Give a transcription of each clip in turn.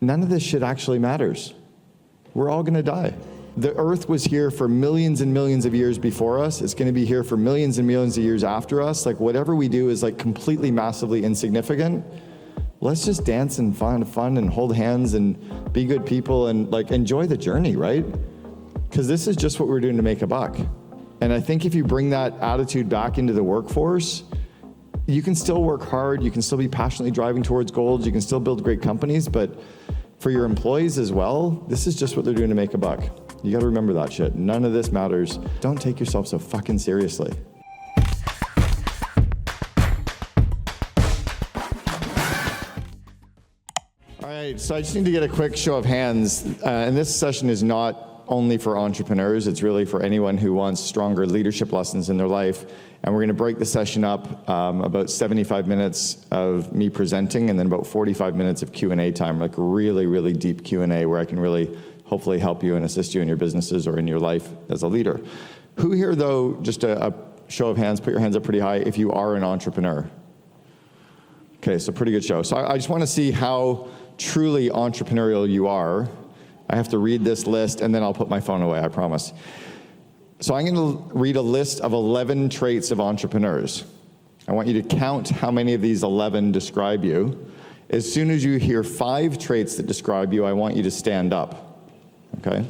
none of this shit actually matters. We're all gonna die. The earth was here for millions and millions of years before us. It's gonna be here for millions and millions of years after us. Like whatever we do is like completely massively insignificant. Let's just dance and find fun and hold hands and be good people and like enjoy the journey, right? Because this is just what we're doing to make a buck. And I think if you bring that attitude back into the workforce, you can still work hard, you can still be passionately driving towards goals, you can still build great companies, but for your employees as well, this is just what they're doing to make a buck. You gotta remember that shit. None of this matters. Don't take yourself so fucking seriously. All right, so I just need to get a quick show of hands. And this session is not only for entrepreneurs, it's really for anyone who wants stronger leadership lessons in their life. And we're gonna break the session up about 75 minutes of me presenting and then about 45 minutes of Q&A time, like really, really deep Q&A where I can really hopefully help you and assist you in your businesses or in your life as a leader. Who here though, just a show of hands, put your hands up pretty high if you are an entrepreneur. Okay, so pretty good show. So I just wanna see how truly entrepreneurial you are. I have to read this list and then I'll put my phone away, I promise. So I'm going to read a list of 11 traits of entrepreneurs. I want you to count how many of these 11 describe you. As soon as you hear 5 traits that describe you, I want you to stand up, okay?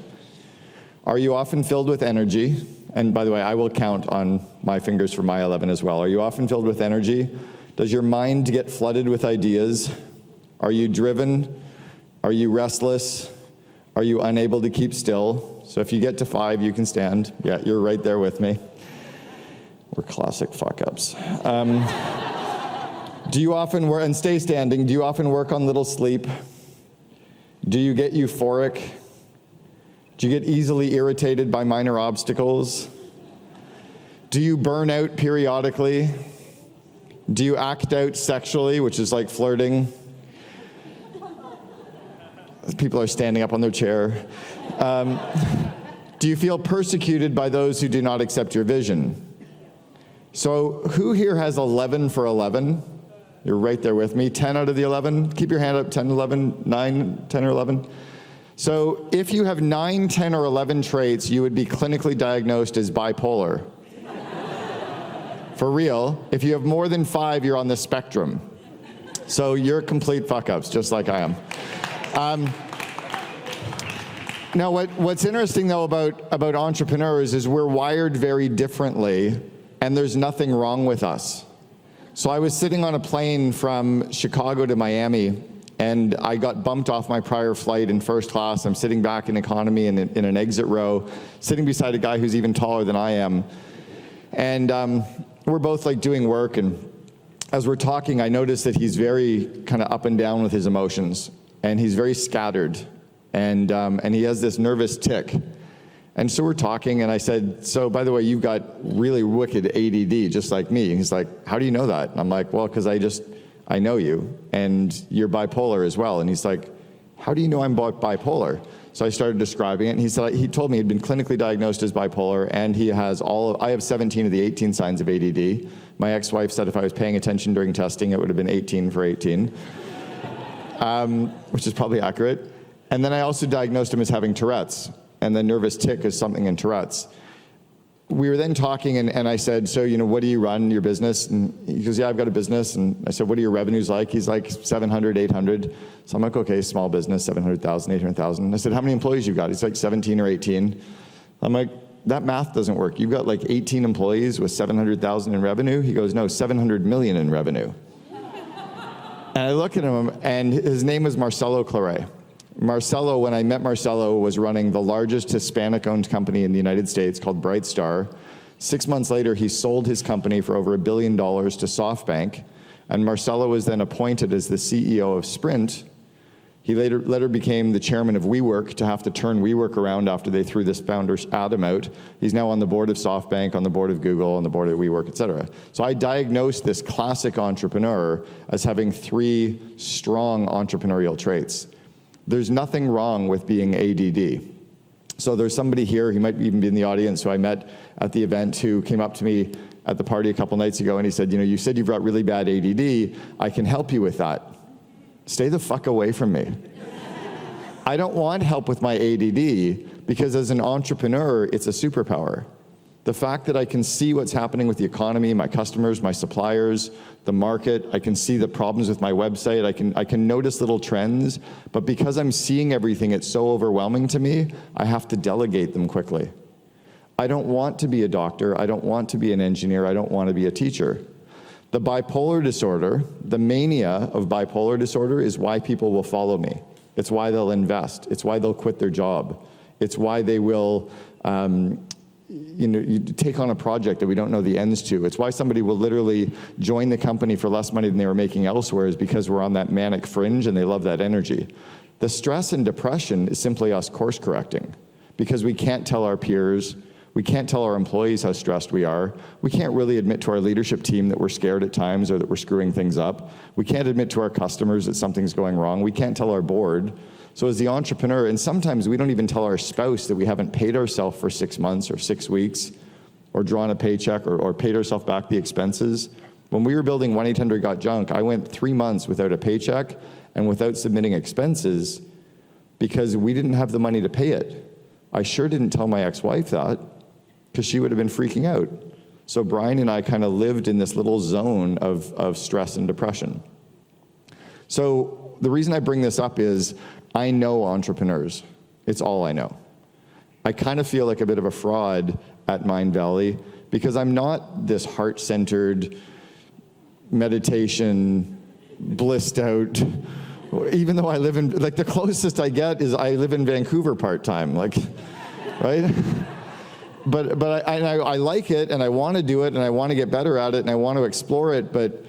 Are you often filled with energy? And by the way, I will count on my fingers for my 11 as well. Are you often filled with energy? Does your mind get flooded with ideas? Are you driven? Are you restless? Are you unable to keep still? So if you get to 5, you can stand. Yeah, you're right there with me. We're classic fuck-ups. Do you often work, and stay standing, do you often work on little sleep? Do you get euphoric? Do you get easily irritated by minor obstacles? Do you burn out periodically? Do you act out sexually, which is like flirting? People are standing up on their chair. Do you feel persecuted by those who do not accept your vision? So who here has 11 for 11? You're right there with me. 10 out of the 11? Keep your hand up, 10, 11, 9, 10 or 11. So if you have 9, 10, or 11 traits, you would be clinically diagnosed as bipolar. For real. If you have more than 5, you're on the spectrum. So you're complete fuck-ups, just like I am. Now, what's interesting, though, about entrepreneurs is we're wired very differently, and there's nothing wrong with us. So I was sitting on a plane from Chicago to Miami, and I got bumped off my prior flight in first class. I'm sitting back in economy in an exit row, sitting beside a guy who's even taller than I am. And we're both like doing work, and as we're talking, I noticed that he's very kind of up and down with his emotions. And he's very scattered, and he has this nervous tic. And so we're talking, and I said, so by the way, you've got really wicked ADD, just like me. And he's like, how do you know that? And I'm like, well, because I know you, and you're bipolar as well. And he's like, how do you know I'm bipolar? So I started describing it, and he told me he'd been clinically diagnosed as bipolar, and he has I have 17 of the 18 signs of ADD. My ex-wife said if I was paying attention during testing, it would have been 18 for 18. Which is probably accurate. And then I also diagnosed him as having Tourette's, and the nervous tic is something in Tourette's. We were then talking, and I said, so, what do you run your business? And he goes, yeah, I've got a business. And I said, what are your revenues like? He's like 700, 800. So I'm like, okay, small business, 700,000, 800,000. I said, how many employees you got? He's like 17 or 18. I'm like, that math doesn't work. You've got like 18 employees with 700,000 in revenue? He goes, no, 700 million in revenue. And I look at him, and his name was Marcelo Claret. Marcelo, when I met Marcelo, was running the largest Hispanic-owned company in the United States called Brightstar. 6 months later, he sold his company for over $1 billion to SoftBank, and Marcelo was then appointed as the CEO of Sprint. He later became the chairman of WeWork to have to turn WeWork around after they threw this founder Adam out. He's now on the board of SoftBank, on the board of Google, on the board of WeWork, et cetera. So I diagnosed this classic entrepreneur as having 3 strong entrepreneurial traits. There's nothing wrong with being ADD. So there's somebody here, he might even be in the audience, who I met at the event, who came up to me at the party a couple nights ago, and he said, you said you've got really bad ADD, I can help you with that. Stay the fuck away from me. I don't want help with my ADD because as an entrepreneur, it's a superpower. The fact that I can see what's happening with the economy, my customers, my suppliers, the market, I can see the problems with my website, I can notice little trends, but because I'm seeing everything, it's so overwhelming to me, I have to delegate them quickly. I don't want to be a doctor, I don't want to be an engineer, I don't want to be a teacher. The bipolar disorder, the mania of bipolar disorder is why people will follow me. It's why they'll invest. It's why they'll quit their job. It's why they will you take on a project that we don't know the ends to. It's why somebody will literally join the company for less money than they were making elsewhere, is because we're on that manic fringe and they love that energy. The stress and depression is simply us course correcting because we can't tell our peers, we can't tell our employees how stressed we are. We can't really admit to our leadership team that we're scared at times or that we're screwing things up. We can't admit to our customers that something's going wrong. We can't tell our board. So as the entrepreneur, and sometimes we don't even tell our spouse that we haven't paid ourselves for 6 months or 6 weeks or drawn a paycheck or paid ourselves back the expenses. When we were building 1-800-GOT-JUNK, I went 3 months without a paycheck and without submitting expenses because we didn't have the money to pay it. I sure didn't tell my ex-wife that because she would have been freaking out. So Brian and I kind of lived in this little zone of stress and depression. So the reason I bring this up is I know entrepreneurs. It's all I know. I kind of feel like a bit of a fraud at Mindvalley because I'm not this heart-centered, meditation, blissed out, even though I live in, like the closest I get is I live in Vancouver part-time, like, right? But I like it and I want to do it and I want to get better at it and I want to explore it, but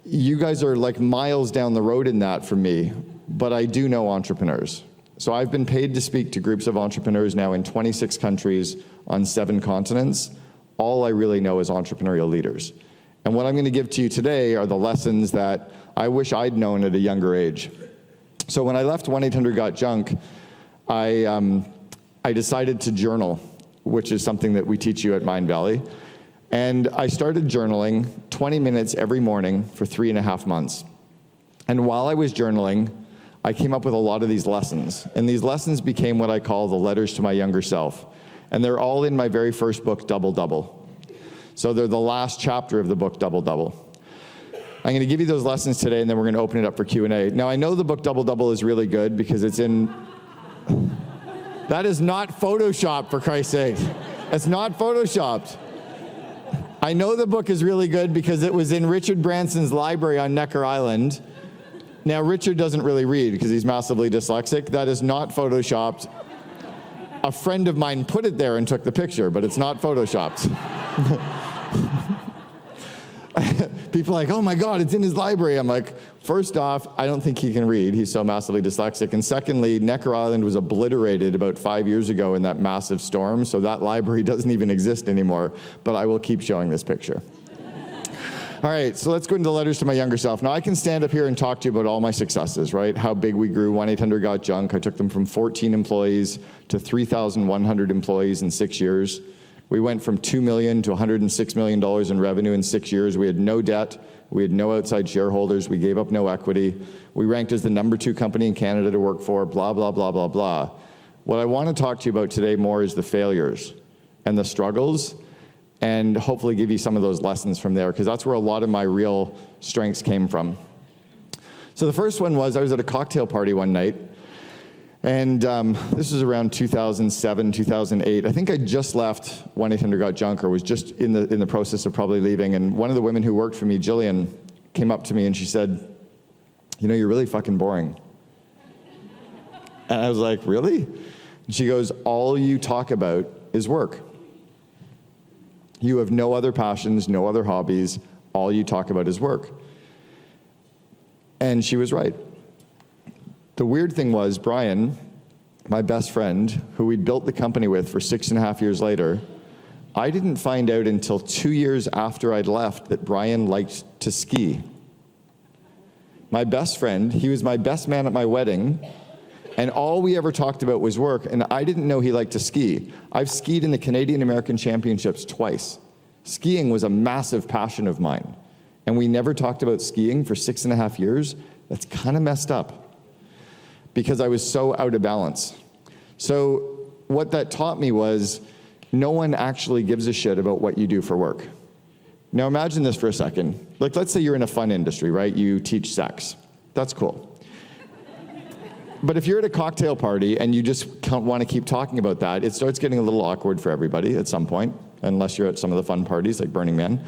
you guys are like miles down the road in that for me. But I do know entrepreneurs. So I've been paid to speak to groups of entrepreneurs now in 26 countries on 7 continents. All I really know is entrepreneurial leaders. And what I'm going to give to you today are the lessons that I wish I'd known at a younger age. So when I left 1-800-GOT-JUNK, I decided to journal, which is something that we teach you at Mindvalley. And I started journaling 20 minutes every morning for 3.5 months. And while I was journaling, I came up with a lot of these lessons. And these lessons became what I call the letters to my younger self. And they're all in my very first book, Double Double. So they're the last chapter of the book, Double Double. I'm going to give you those lessons today, and then we're going to open it up for Q&A. Now, I know the book Double Double is really good because it's in... That is not Photoshopped, for Christ's sake. It's not Photoshopped. I know the book is really good because it was in Richard Branson's library on Necker Island. Now, Richard doesn't really read because he's massively dyslexic. That is not Photoshopped. A friend of mine put it there and took the picture, but it's not Photoshopped. People are like, oh my God, it's in his library. I'm like, first off, I don't think he can read. He's so massively dyslexic. And secondly, Necker Island was obliterated about 5 years ago in that massive storm, so that library doesn't even exist anymore. But I will keep showing this picture. All right, so let's go into letters to my younger self. Now, I can stand up here and talk to you about all my successes, right? How big we grew 1-800-GOT-JUNK. I took them from 14 employees to 3,100 employees in 6 years. We went from $2 million to $106 million in revenue in 6 years. We had no debt. We had no outside shareholders. We gave up no equity. We ranked as the #2 company in Canada to work for, blah, blah, blah, blah, blah. What I want to talk to you about today more is the failures and the struggles, and hopefully give you some of those lessons from there, because that's where a lot of my real strengths came from. So the first one was I was at a cocktail party one night, and this was around 2007, 2008. I think I just left 1-800-GOT-JUNK, or was just in the process of probably leaving, and one of the women who worked for me, Jillian, came up to me and she said, you know, you're really fucking boring. And I was like, really? And she goes, all you talk about is work. You have no other passions, no other hobbies. All you talk about is work. And she was right. The weird thing was, Brian, my best friend, who we'd built the company with for 6.5 years later, I didn't find out until 2 years after I'd left that Brian liked to ski. My best friend, he was my best man at my wedding, and all we ever talked about was work, and I didn't know he liked to ski. I've skied in the Canadian American Championships twice. Skiing was a massive passion of mine, and we never talked about skiing for 6.5 years. That's kind of messed up. because I was so out of balance. So what that taught me was no one actually gives a shit about what you do for work. Now imagine this for a second. Like, let's say you're in a fun industry, right? You teach sex. That's cool. But if you're at a cocktail party and you just want to keep talking about that, it starts getting a little awkward for everybody at some point, unless you're at some of the fun parties like Burning Man.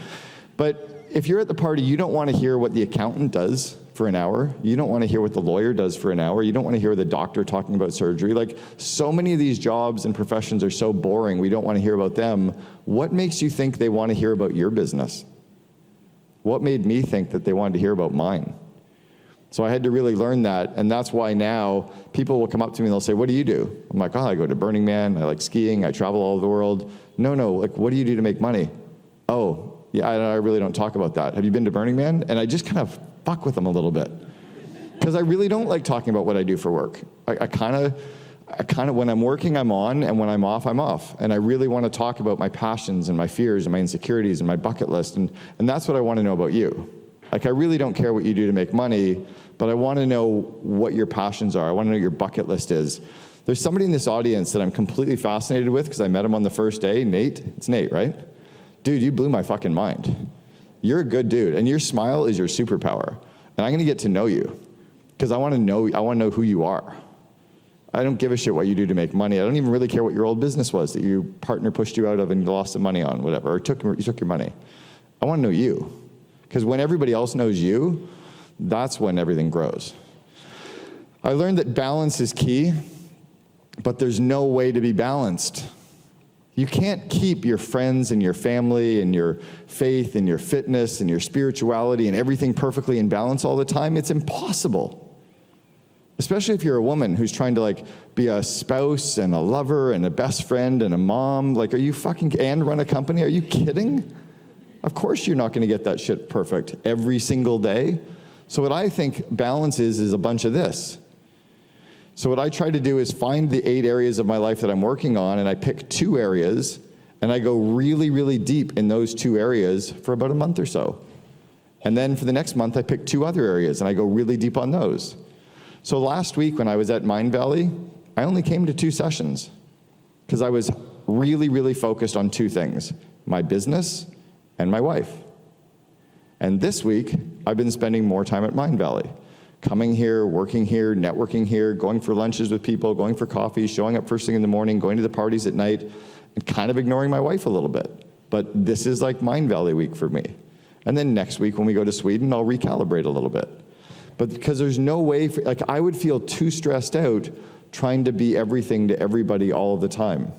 But if you're at the party, you don't want to hear what the accountant does for an hour. You don't want to hear what the lawyer does for an hour. You don't want to hear the doctor talking about surgery. Like, so many of these jobs and professions are so boring, we don't want to hear about them. What makes you think they want to hear about your business? What made me think that they wanted to hear about mine? So I had to really learn that, and that's why now people will come up to me and they'll say, what do you do? I'm like, oh, I go to Burning Man, I like skiing, I travel all over the world. No, like, what do you do to make money? Oh, yeah, I really don't talk about that. Have you been to Burning Man? And I just kind of fuck with them a little bit, because I really don't like talking about what I do for work. I kind of, when I'm working, I'm on, and when I'm off, I'm off. And I really want to talk about my passions and my fears and my insecurities and my bucket list, and that's what I want to know about you. Like, I really don't care what you do to make money, but I want to know what your passions are. I want to know what your bucket list is. There's somebody in this audience that I'm completely fascinated with because I met him on the first day, Nate. It's Nate, right? Dude, you blew my fucking mind. You're a good dude, and your smile is your superpower. And I'm going to get to know you because I want to know who you are. I don't give a shit what you do to make money. I don't even really care what your old business was that your partner pushed you out of and you lost some money on, whatever, or you took your money. I want to know you. Because when everybody else knows you, that's when everything grows. I learned that balance is key, but there's no way to be balanced. You can't keep your friends and your family and your faith and your fitness and your spirituality and everything perfectly in balance all the time. It's impossible. Especially if you're a woman who's trying to like be a spouse and a lover and a best friend and a mom. Like, are you fucking, and run a company? Are you kidding? Of course you're not going to get that shit perfect every single day. So what I think balance is a bunch of this. So what I try to do is find the 8 areas of my life that I'm working on, and I pick 2 areas, and I go really, really deep in those 2 areas for about a month or so. And then for the next month, I pick 2 other areas, and I go really deep on those. So last week when I was at Mindvalley, I only came to 2 sessions because I was really, really focused on 2 things, my business and my wife. And this week, I've been spending more time at Mindvalley, coming here, working here, networking here, going for lunches with people, going for coffee, showing up first thing in the morning, going to the parties at night, and kind of ignoring my wife a little bit. But this is like Mindvalley week for me. And then next week when we go to Sweden, I'll recalibrate a little bit. But because there's no way, like, I would feel too stressed out trying to be everything to everybody all of the time.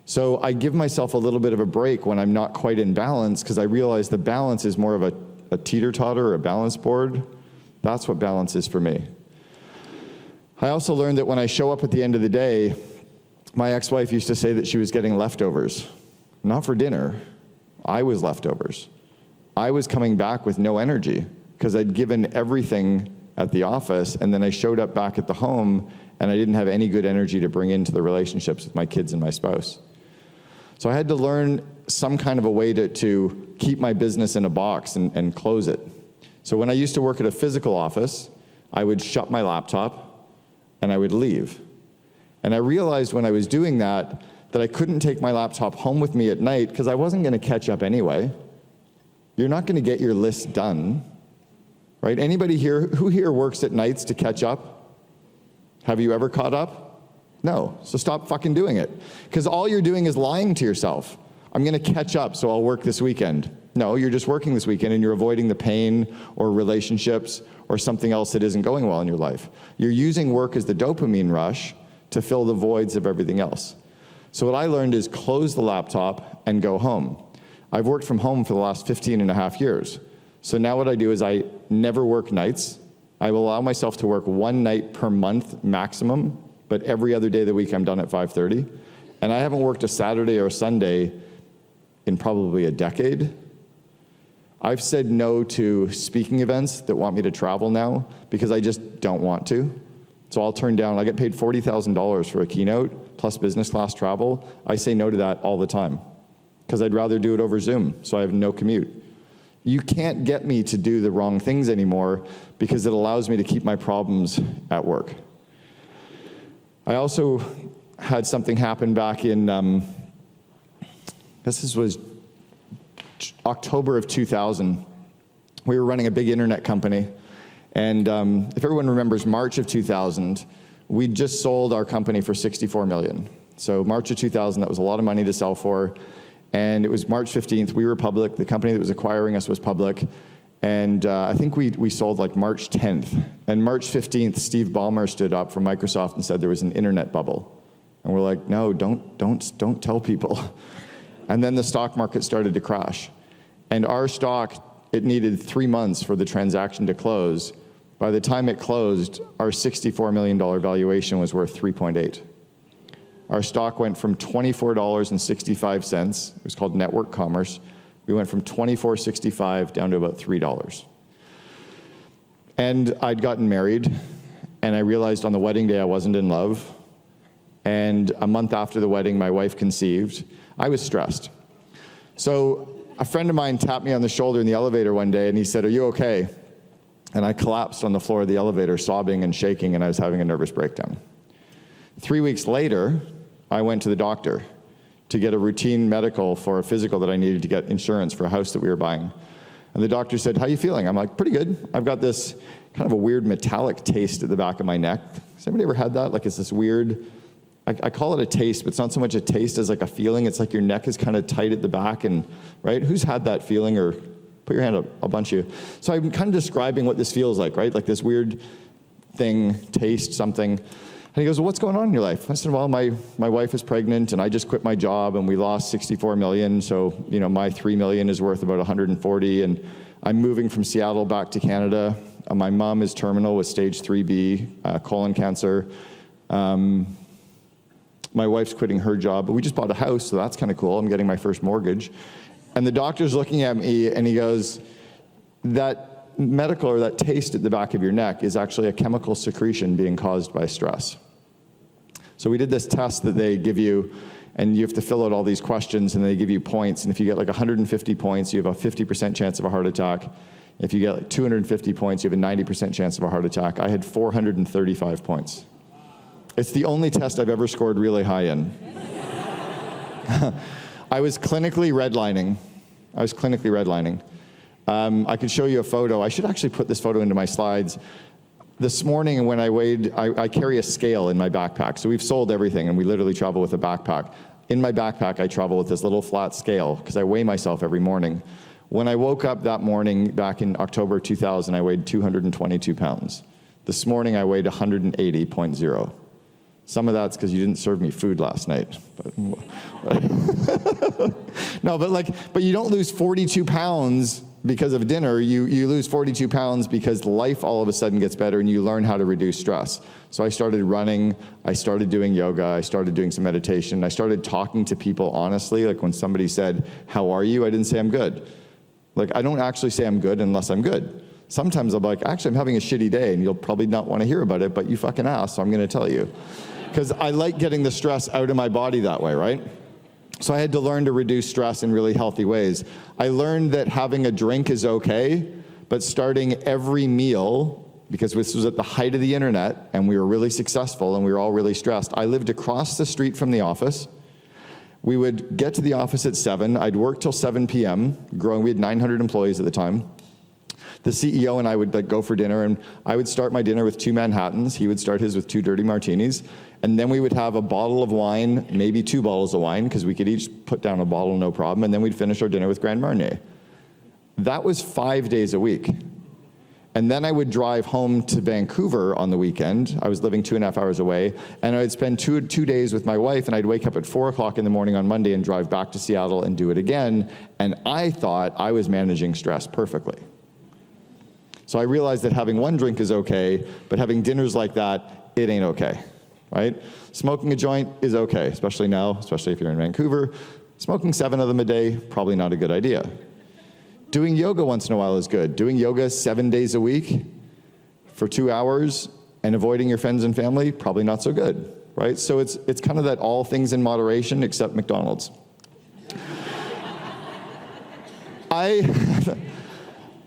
So I give myself a little bit of a break when I'm not quite in balance, because I realize the balance is more of a teeter-totter or a balance board. That's what balance is for me. I also learned that when I show up at the end of the day, my ex-wife used to say that she was getting leftovers. Not for dinner. I was leftovers. I was coming back with no energy because I'd given everything at the office, and then I showed up back at the home and I didn't have any good energy to bring into the relationships with my kids and my spouse. So I had to learn some kind of a way to keep my business in a box and close it. So when I used to work at a physical office, I would shut my laptop and I would leave. And I realized when I was doing that I couldn't take my laptop home with me at night because I wasn't going to catch up anyway. You're not going to get your list done, right? Anybody here, who here works at nights to catch up? Have you ever caught up? No, so stop fucking doing it. Because all you're doing is lying to yourself. I'm going to catch up, so I'll work this weekend. No, you're just working this weekend and you're avoiding the pain or relationships or something else that isn't going well in your life. You're using work as the dopamine rush to fill the voids of everything else. So what I learned is close the laptop and go home. I've worked from home for the last 15 and a half years. So now what I do is I never work nights. I will allow myself to work 1 night per month maximum, but every other day of the week I'm done at 5:30. And I haven't worked a Saturday or a Sunday in probably a decade. I've said no to speaking events that want me to travel now because I just don't want to. So I'll turn down, I get paid $40,000 for a keynote plus business class travel. I say no to that all the time because I'd rather do it over Zoom so I have no commute. You can't get me to do the wrong things anymore because it allows me to keep my problems at work. I also had something happen back in, I guess this was October of 2000. We were running a big internet company. And if everyone remembers March of 2000, we just sold our company for $64 million. So March of 2000, that was a lot of money to sell for. And it was March 15th, we were public. The company that was acquiring us was public. And I think we sold like March 10th. And March 15th, Steve Ballmer stood up from Microsoft and said there was an internet bubble. And we're like, no, don't tell people. And then the stock market started to crash. And our stock, it needed 3 months for the transaction to close. By the time it closed, our $64 million valuation was worth 3.8. Our stock went from $24.65, it was called Network Commerce. We went from $24.65 down to about $3. And I'd gotten married, and I realized on the wedding day I wasn't in love. And a month after the wedding, my wife conceived. I was stressed. So a friend of mine tapped me on the shoulder in the elevator one day, and he said, "Are you okay?" And I collapsed on the floor of the elevator, sobbing and shaking, and I was having a nervous breakdown. 3 weeks later, I went to the doctor to get a routine medical for a physical that I needed to get insurance for a house that we were buying. And the doctor said, "How are you feeling?" I'm like, "Pretty good. I've got this kind of a weird metallic taste at the back of my neck." Has anybody ever had that? Like it's this weird, I call it a taste, but it's not so much a taste as like a feeling. It's like your neck is kind of tight at the back, and right? Who's had that feeling? Or put your hand up, a bunch of you. So I'm kind of describing what this feels like, right? Like this weird thing, taste, something. And he goes, "Well, what's going on in your life?" I said, "Well, my wife is pregnant, and I just quit my job, and we lost $64 million, so my $3 million is worth about $140, and I'm moving from Seattle back to Canada. My mom is terminal with stage 3B colon cancer. My wife's quitting her job, but we just bought a house, so that's kind of cool. I'm getting my first mortgage." And the doctor's looking at me, and he goes, "That medical or that taste at the back of your neck is actually a chemical secretion being caused by stress." So we did this test that they give you, and you have to fill out all these questions, and they give you points. And if you get like 150 points, you have a 50% chance of a heart attack. If you get like 250 points, you have a 90% chance of a heart attack. I had 435 points. It's the only test I've ever scored really high in. I was clinically redlining. I could show you a photo. I should actually put this photo into my slides. This morning when I weighed, I carry a scale in my backpack. So we've sold everything, and we literally travel with a backpack. In my backpack, I travel with this little flat scale because I weigh myself every morning. When I woke up that morning back in October 2000, I weighed 222 pounds. This morning I weighed 180.0. Some of that's because you didn't serve me food last night. No, but you don't lose 42 pounds because of dinner. You lose 42 pounds because life all of a sudden gets better and you learn how to reduce stress. So I started running, I started doing yoga, I started doing some meditation, I started talking to people honestly. Like when somebody said, "How are you?" I didn't say I'm good. Like I don't actually say I'm good unless I'm good. Sometimes I'll be like, "Actually, I'm having a shitty day," and you'll probably not want to hear about it, but you fucking asked, so I'm going to tell you. Because I like getting the stress out of my body that way, right? So I had to learn to reduce stress in really healthy ways. I learned that having a drink is okay, but starting every meal, because this was at the height of the internet, and we were really successful, and we were all really stressed. I lived across the street from the office. We would get to the office at 7. I'd work till 7 p.m. Growing, we had 900 employees at the time. The CEO and I would go for dinner, and I would start my dinner with 2 Manhattans. He would start his with 2 dirty martinis. And then we would have a bottle of wine, maybe 2 bottles of wine, because we could each put down a bottle, no problem. And then we'd finish our dinner with Grand Marnier. That was 5 days a week. And then I would drive home to Vancouver on the weekend. I was living 2.5 hours away. And I'd spend two days with my wife, and I'd wake up at 4 o'clock in the morning on Monday and drive back to Seattle and do it again. And I thought I was managing stress perfectly. So I realized that having 1 drink is okay, but having dinners like that, it ain't okay, right? Smoking a joint is okay, especially now, especially if you're in Vancouver. Smoking 7 of them a day, probably not a good idea. Doing yoga once in a while is good. Doing yoga 7 days a week for 2 hours and avoiding your friends and family, probably not so good, right? So it's kind of that all things in moderation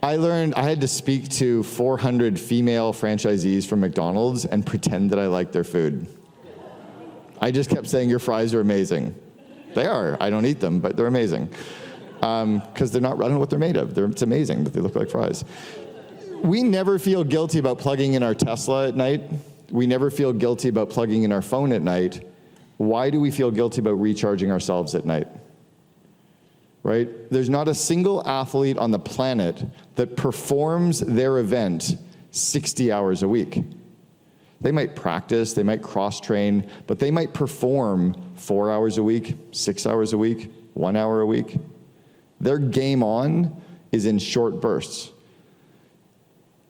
I learned I had to speak to 400 female franchisees from McDonald's and pretend that I liked their food. I just kept saying, your fries are amazing. They are. I don't eat them, but they're amazing. Because they're not, I don't know what they're made of. It's amazing that they look like fries. We never feel guilty about plugging in our Tesla at night. We never feel guilty about plugging in our phone at night. Why do we feel guilty about recharging ourselves at night? Right? There's not a single athlete on the planet that performs their event 60 hours a week. They might practice, they might cross-train, but they might perform 4 hours a week, 6 hours a week, 1 hour a week. Their game on is in short bursts.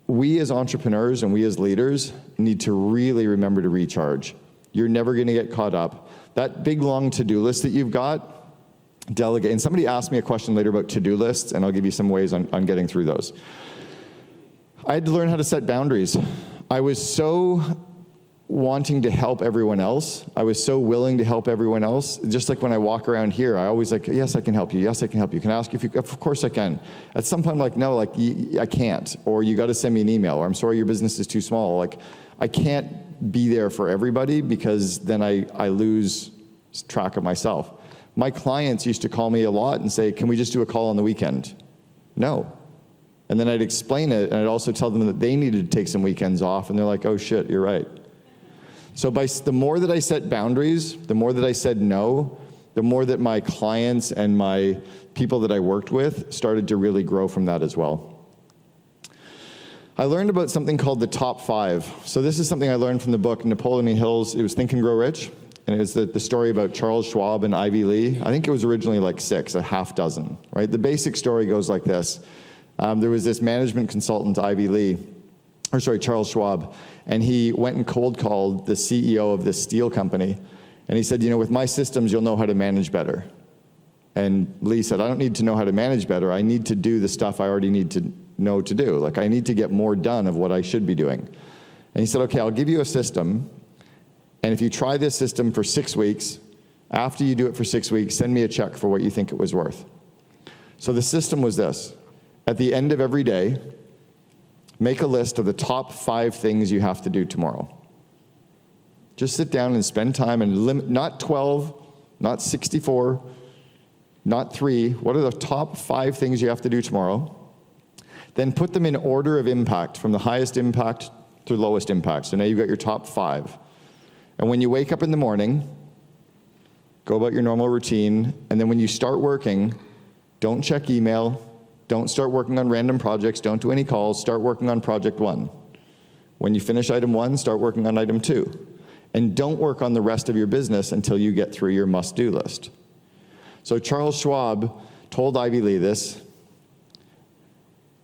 We as entrepreneurs and we as leaders need to really remember to recharge. You're never going to get caught up. That big long to-do list that you've got, delegate. And somebody asked me a question later about to-do lists, and I'll give you some ways on getting through those. I had to learn how to set boundaries. I was so wanting to help everyone else. I was so willing to help everyone else. Just like when I walk around here, I always like, yes, I can help you. Yes, I can help you. Can I ask if you, of course I can. At some point I'm like, no, like I can't. Or you got to send me an email. Or I'm sorry, your business is too small. Like I can't be there for everybody because then I lose track of myself. My clients used to call me a lot and say, can we just do a call on the weekend? No. And then I'd explain it, and I'd also tell them that they needed to take some weekends off, and they're like, oh shit, you're right. So the more that I set boundaries, the more that I said no, the more that my clients and my people that I worked with started to really grow from that as well. I learned about something called the top 5. So this is something I learned from the book Napoleon Hill's, it was Think and Grow Rich. And it was the story about Charles Schwab and Ivy Lee. I think it was originally like 6, a half dozen, right? The basic story goes like this. There was this management consultant, Charles Schwab, and he went and cold called the CEO of this steel company. And he said, with my systems, you'll know how to manage better. And Lee said, I don't need to know how to manage better. I need to do the stuff I already need to know to do. Like I need to get more done of what I should be doing. And he said, okay, I'll give you a system. And if you try this system for 6 weeks, after you do it for 6 weeks, send me a check for what you think it was worth. So the system was this. At the end of every day, make a list of the top 5 things you have to do tomorrow. Just sit down and spend time and limit, not 12, not 64, not 3. What are the top 5 things you have to do tomorrow? Then put them in order of impact, from the highest impact to lowest impact. So now you've got your top 5. And when you wake up in the morning, go about your normal routine, and then when you start working, don't check email, don't start working on random projects, don't do any calls, start working on project 1. When you finish item 1, start working on item 2. And don't work on the rest of your business until you get through your must-do list. So Charles Schwab told Ivy Lee this.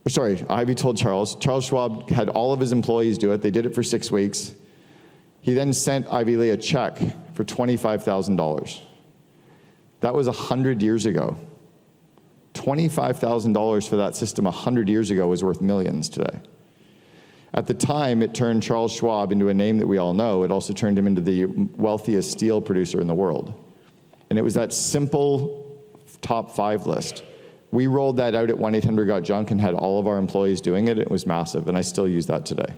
Ivy told Charles. Charles Schwab had all of his employees do it. They did it for 6 weeks. He then sent Ivy Lee a check for $25,000. That was 100 years ago. $25,000 for that system 100 years ago was worth millions today. At the time, it turned Charles Schwab into a name that we all know. It also turned him into the wealthiest steel producer in the world. And it was that simple top 5 list. We rolled that out at 1-800-GOT-JUNK and had all of our employees doing it. It was massive, and I still use that today.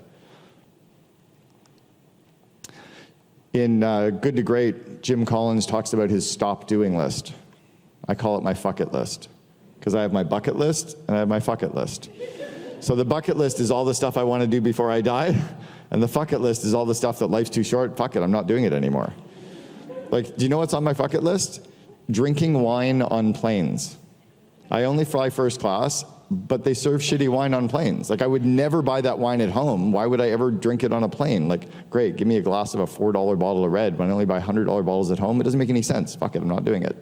In Good to Great, Jim Collins talks about his stop doing list. I call it my fuck it list, because I have my bucket list and I have my fuck it list. So the bucket list is all the stuff I want to do before I die, and the fuck it list is all the stuff that life's too short. Fuck it, I'm not doing it anymore. Like, do you know what's on my fuck it list? Drinking wine on planes. I only fly first class, but they serve shitty wine on planes. Like, I would never buy that wine at home. Why would I ever drink it on a plane? Like, great, give me a glass of a $4 bottle of red when I only buy $100 bottles at home. It doesn't make any sense. Fuck it, I'm not doing it.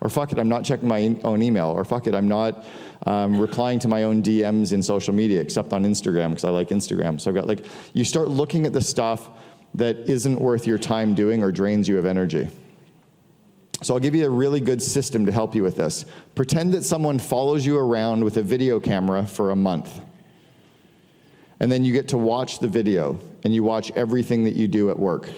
Or fuck it, I'm not checking my own email. Or fuck it, I'm not replying to my own DMs in social media, except on Instagram, because I like Instagram. So I've got, like, you start looking at the stuff that isn't worth your time doing or drains you of energy. So I'll give you a really good system to help you with this. Pretend that someone follows you around with a video camera for a month. And then you get to watch the video, and you watch everything that you do at work.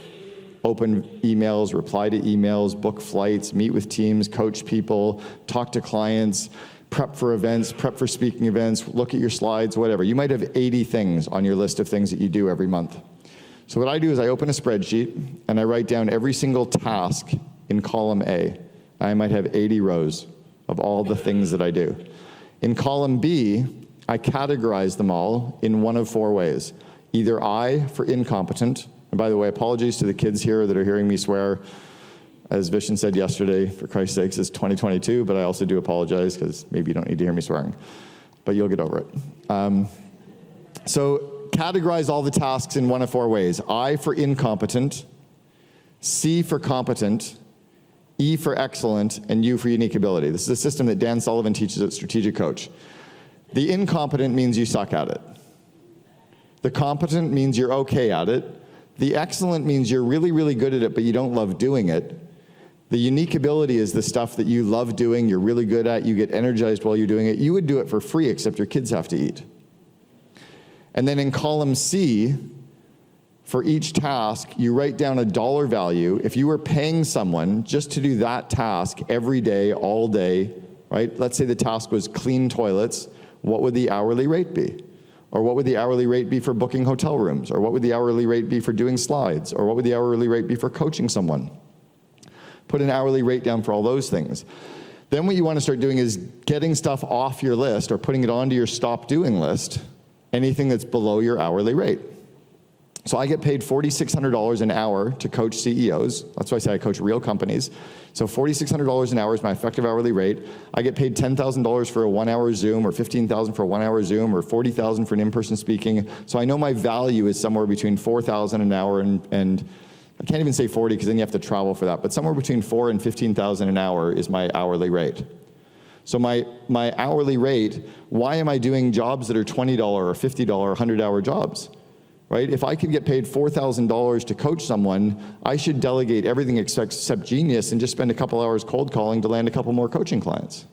Open emails, reply to emails, book flights, meet with teams, coach people, talk to clients, prep for events, prep for speaking events, look at your slides, whatever. You might have 80 things on your list of things that you do every month. So what I do is I open a spreadsheet and I write down every single task in column A. I might have 80 rows of all the things that I do. In column B, I categorize them all in one of 4 ways. Either I for incompetent, and by the way, apologies to the kids here that are hearing me swear. As Vishen said yesterday, for Christ's sakes, it's 2022, but I also do apologize because maybe you don't need to hear me swearing, but you'll get over it. So categorize all the tasks in one of 4 ways. I for incompetent, C for competent, E for excellent, and U for unique ability. This is a system that Dan Sullivan teaches at Strategic Coach. The incompetent means you suck at it. The competent means you're okay at it. The excellent means you're really, really good at it, but you don't love doing it. The unique ability is the stuff that you love doing, you're really good at, you get energized while you're doing it. You would do it for free, except your kids have to eat. And then in column C, for each task, you write down a dollar value. If you were paying someone just to do that task every day, all day, right? Let's say the task was clean toilets, what would the hourly rate be? Or what would the hourly rate be for booking hotel rooms? Or what would the hourly rate be for doing slides? Or what would the hourly rate be for coaching someone? Put an hourly rate down for all those things. Then what you want to start doing is getting stuff off your list or putting it onto your stop doing list, anything that's below your hourly rate. So I get paid $4,600 an hour to coach CEOs. That's why I say I coach real companies. So $4,600 an hour is my effective hourly rate. I get paid $10,000 for a 1-hour Zoom, or $15,000 for a 1-hour Zoom, or $40,000 for an in-person speaking. So I know my value is somewhere between $4,000 an hour and I can't even say 40 because then you have to travel for that, but somewhere between $4,000 and $15,000 an hour is my hourly rate. So my hourly rate, why am I doing jobs that are $20 or $50 or 100-hour jobs? Right? If I could get paid $4,000 to coach someone, I should delegate everything except genius and just spend a couple hours cold calling to land a couple more coaching clients,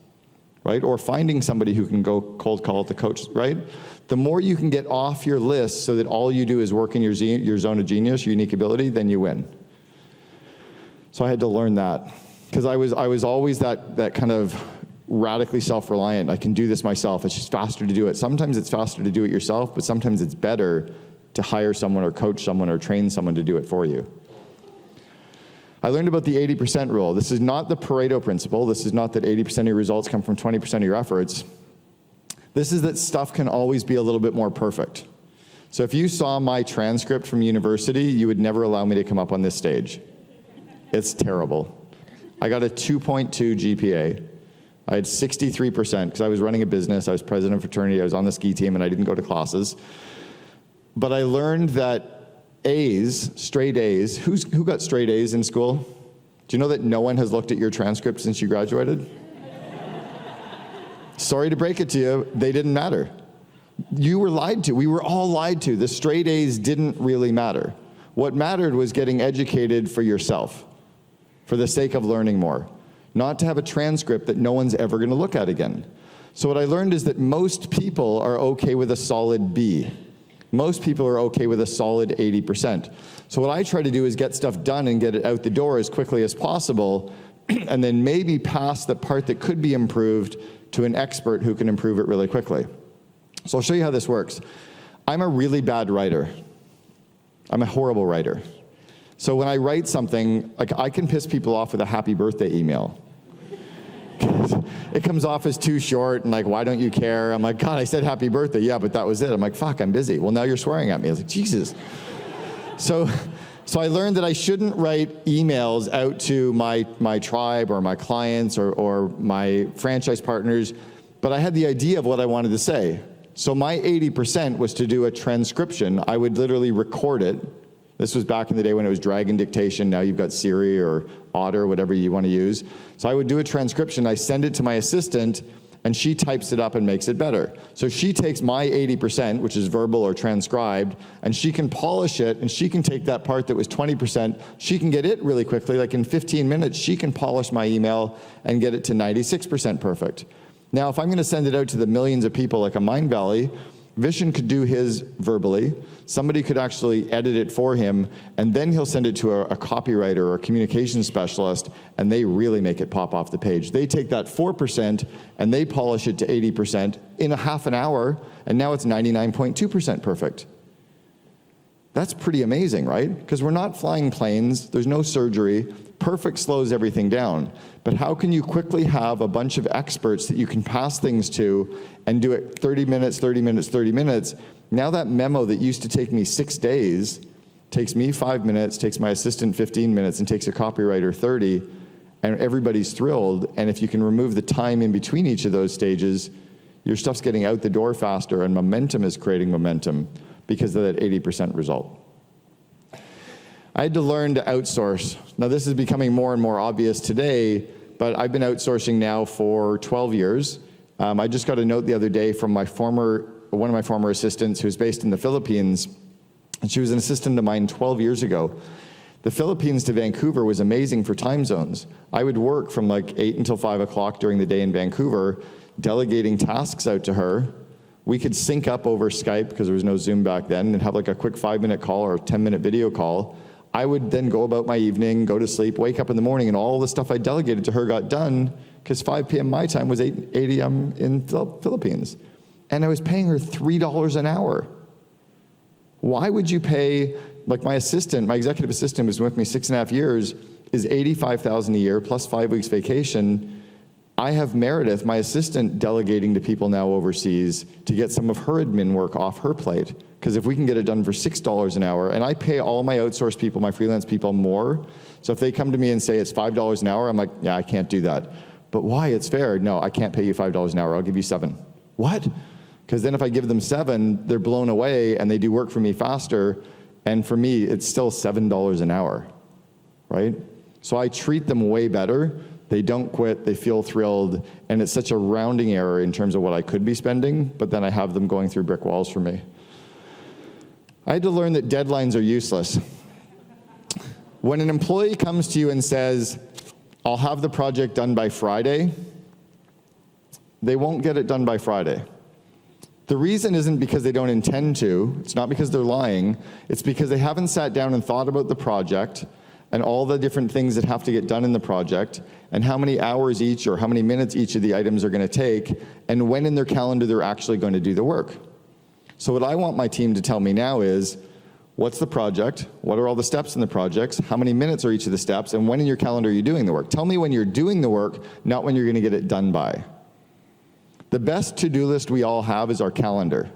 right? Or finding somebody who can go cold call to coach, right? The more you can get off your list so that all you do is work in your zone of genius, your unique ability, then you win. So I had to learn that because I was always that kind of radically self-reliant. I can do this myself. It's just faster to do it. Sometimes it's faster to do it yourself, but sometimes it's better to hire someone or coach someone or train someone to do it for you. I learned about the 80% rule. This is not the Pareto principle. This is not that 80% of your results come from 20% of your efforts. This is that stuff can always be a little bit more perfect. So if you saw my transcript from university, you would never allow me to come up on this stage. It's terrible. I got a 2.2 GPA. I had 63% because I was running a business. I was president of fraternity. I was on the ski team, and I didn't go to classes. But I learned that A's, straight A's, who got straight A's in school? Do you know that no one has looked at your transcript since you graduated? Sorry to break it to you, they didn't matter. You were lied to. We were all lied to. The straight A's didn't really matter. What mattered was getting educated for yourself, for the sake of learning more, not to have a transcript that no one's ever going to look at again. So what I learned is that most people are okay with a solid B. Most people are okay with a solid 80%. So what I try to do is get stuff done and get it out the door as quickly as possible, and then maybe pass the part that could be improved to an expert who can improve it really quickly. So I'll show you how this works. I'm a really bad writer. I'm a horrible writer. So when I write something, like I can piss people off with a happy birthday email. It comes off as too short and like, why don't you care? I'm like, God, I said happy birthday. Yeah, but that was it. I'm like, fuck, I'm busy. Well, now you're swearing at me. I was like, Jesus. So I learned that I shouldn't write emails out to my tribe or my clients or my franchise partners, but I had the idea of what I wanted to say. So my 80% was to do a transcription. I would literally record it. This was back in the day when it was Dragon Dictation. Now you've got Siri or Otter, whatever you want to use. So I would do a transcription. I send it to my assistant, and she types it up and makes it better. So she takes my 80%, which is verbal or transcribed, and she can polish it, and she can take that part that was 20%. She can get it really quickly. Like in 15 minutes, she can polish my email and get it to 96% perfect. Now, if I'm going to send it out to the millions of people like a Mindvalley, Vishen could do his verbally. Somebody could actually edit it for him, and then he'll send it to a copywriter or a communications specialist, and they really make it pop off the page. They take that 4% and they polish it to 80% in a half an hour, and now it's 99.2% perfect. That's pretty amazing, right? Because we're not flying planes, there's no surgery, perfect slows everything down. But how can you quickly have a bunch of experts that you can pass things to and do it 30 minutes, 30 minutes, 30 minutes? Now that memo that used to take me 6 days takes me 5 minutes, takes my assistant 15 minutes, and takes a copywriter 30, and everybody's thrilled. And if you can remove the time in between each of those stages, your stuff's getting out the door faster, and momentum is creating momentum because of that 80% result. I had to learn to outsource. Now this is becoming more and more obvious today, but I've been outsourcing now for 12 years. I just got a note the other day from one of my former assistants who's based in the Philippines, and she was an assistant of mine 12 years ago. The Philippines to Vancouver was amazing for time zones. I would work from like 8 until 5 o'clock during the day in Vancouver, delegating tasks out to her. We could sync up over Skype because there was no Zoom back then and have like a quick 5-minute call or a 10-minute video call. I would then go about my evening, go to sleep, wake up in the morning, and all the stuff I delegated to her got done because 5 p.m. my time was 8 a.m. in the Philippines. And I was paying her $3 an hour. Why would you pay, like my executive assistant was with me 6.5 years, is $85,000 a year plus 5 weeks vacation. I have Meredith, my assistant, delegating to people now overseas to get some of her admin work off her plate. Because if we can get it done for $6 an hour, and I pay all my outsourced people, my freelance people more, so if they come to me and say it's $5 an hour, I'm like, yeah, I can't do that. But why? It's fair. No, I can't pay you $5 an hour. I'll give you $7. What? Because then if I give them $7, they're blown away and they do work for me faster. And for me, it's still $7 an hour, right? So I treat them way better. They don't quit, they feel thrilled, and it's such a rounding error in terms of what I could be spending, but then I have them going through brick walls for me. I had to learn that deadlines are useless. When an employee comes to you and says, I'll have the project done by Friday, they won't get it done by Friday. The reason isn't because they don't intend to, it's not because they're lying, it's because they haven't sat down and thought about the project and all the different things that have to get done in the project, and how many hours each or how many minutes each of the items are going to take, and when in their calendar they're actually going to do the work. So what I want my team to tell me now is, what's the project? What are all the steps in the projects? How many minutes are each of the steps? And when in your calendar are you doing the work? Tell me when you're doing the work, not when you're going to get it done by. The best to-do list we all have is our calendar.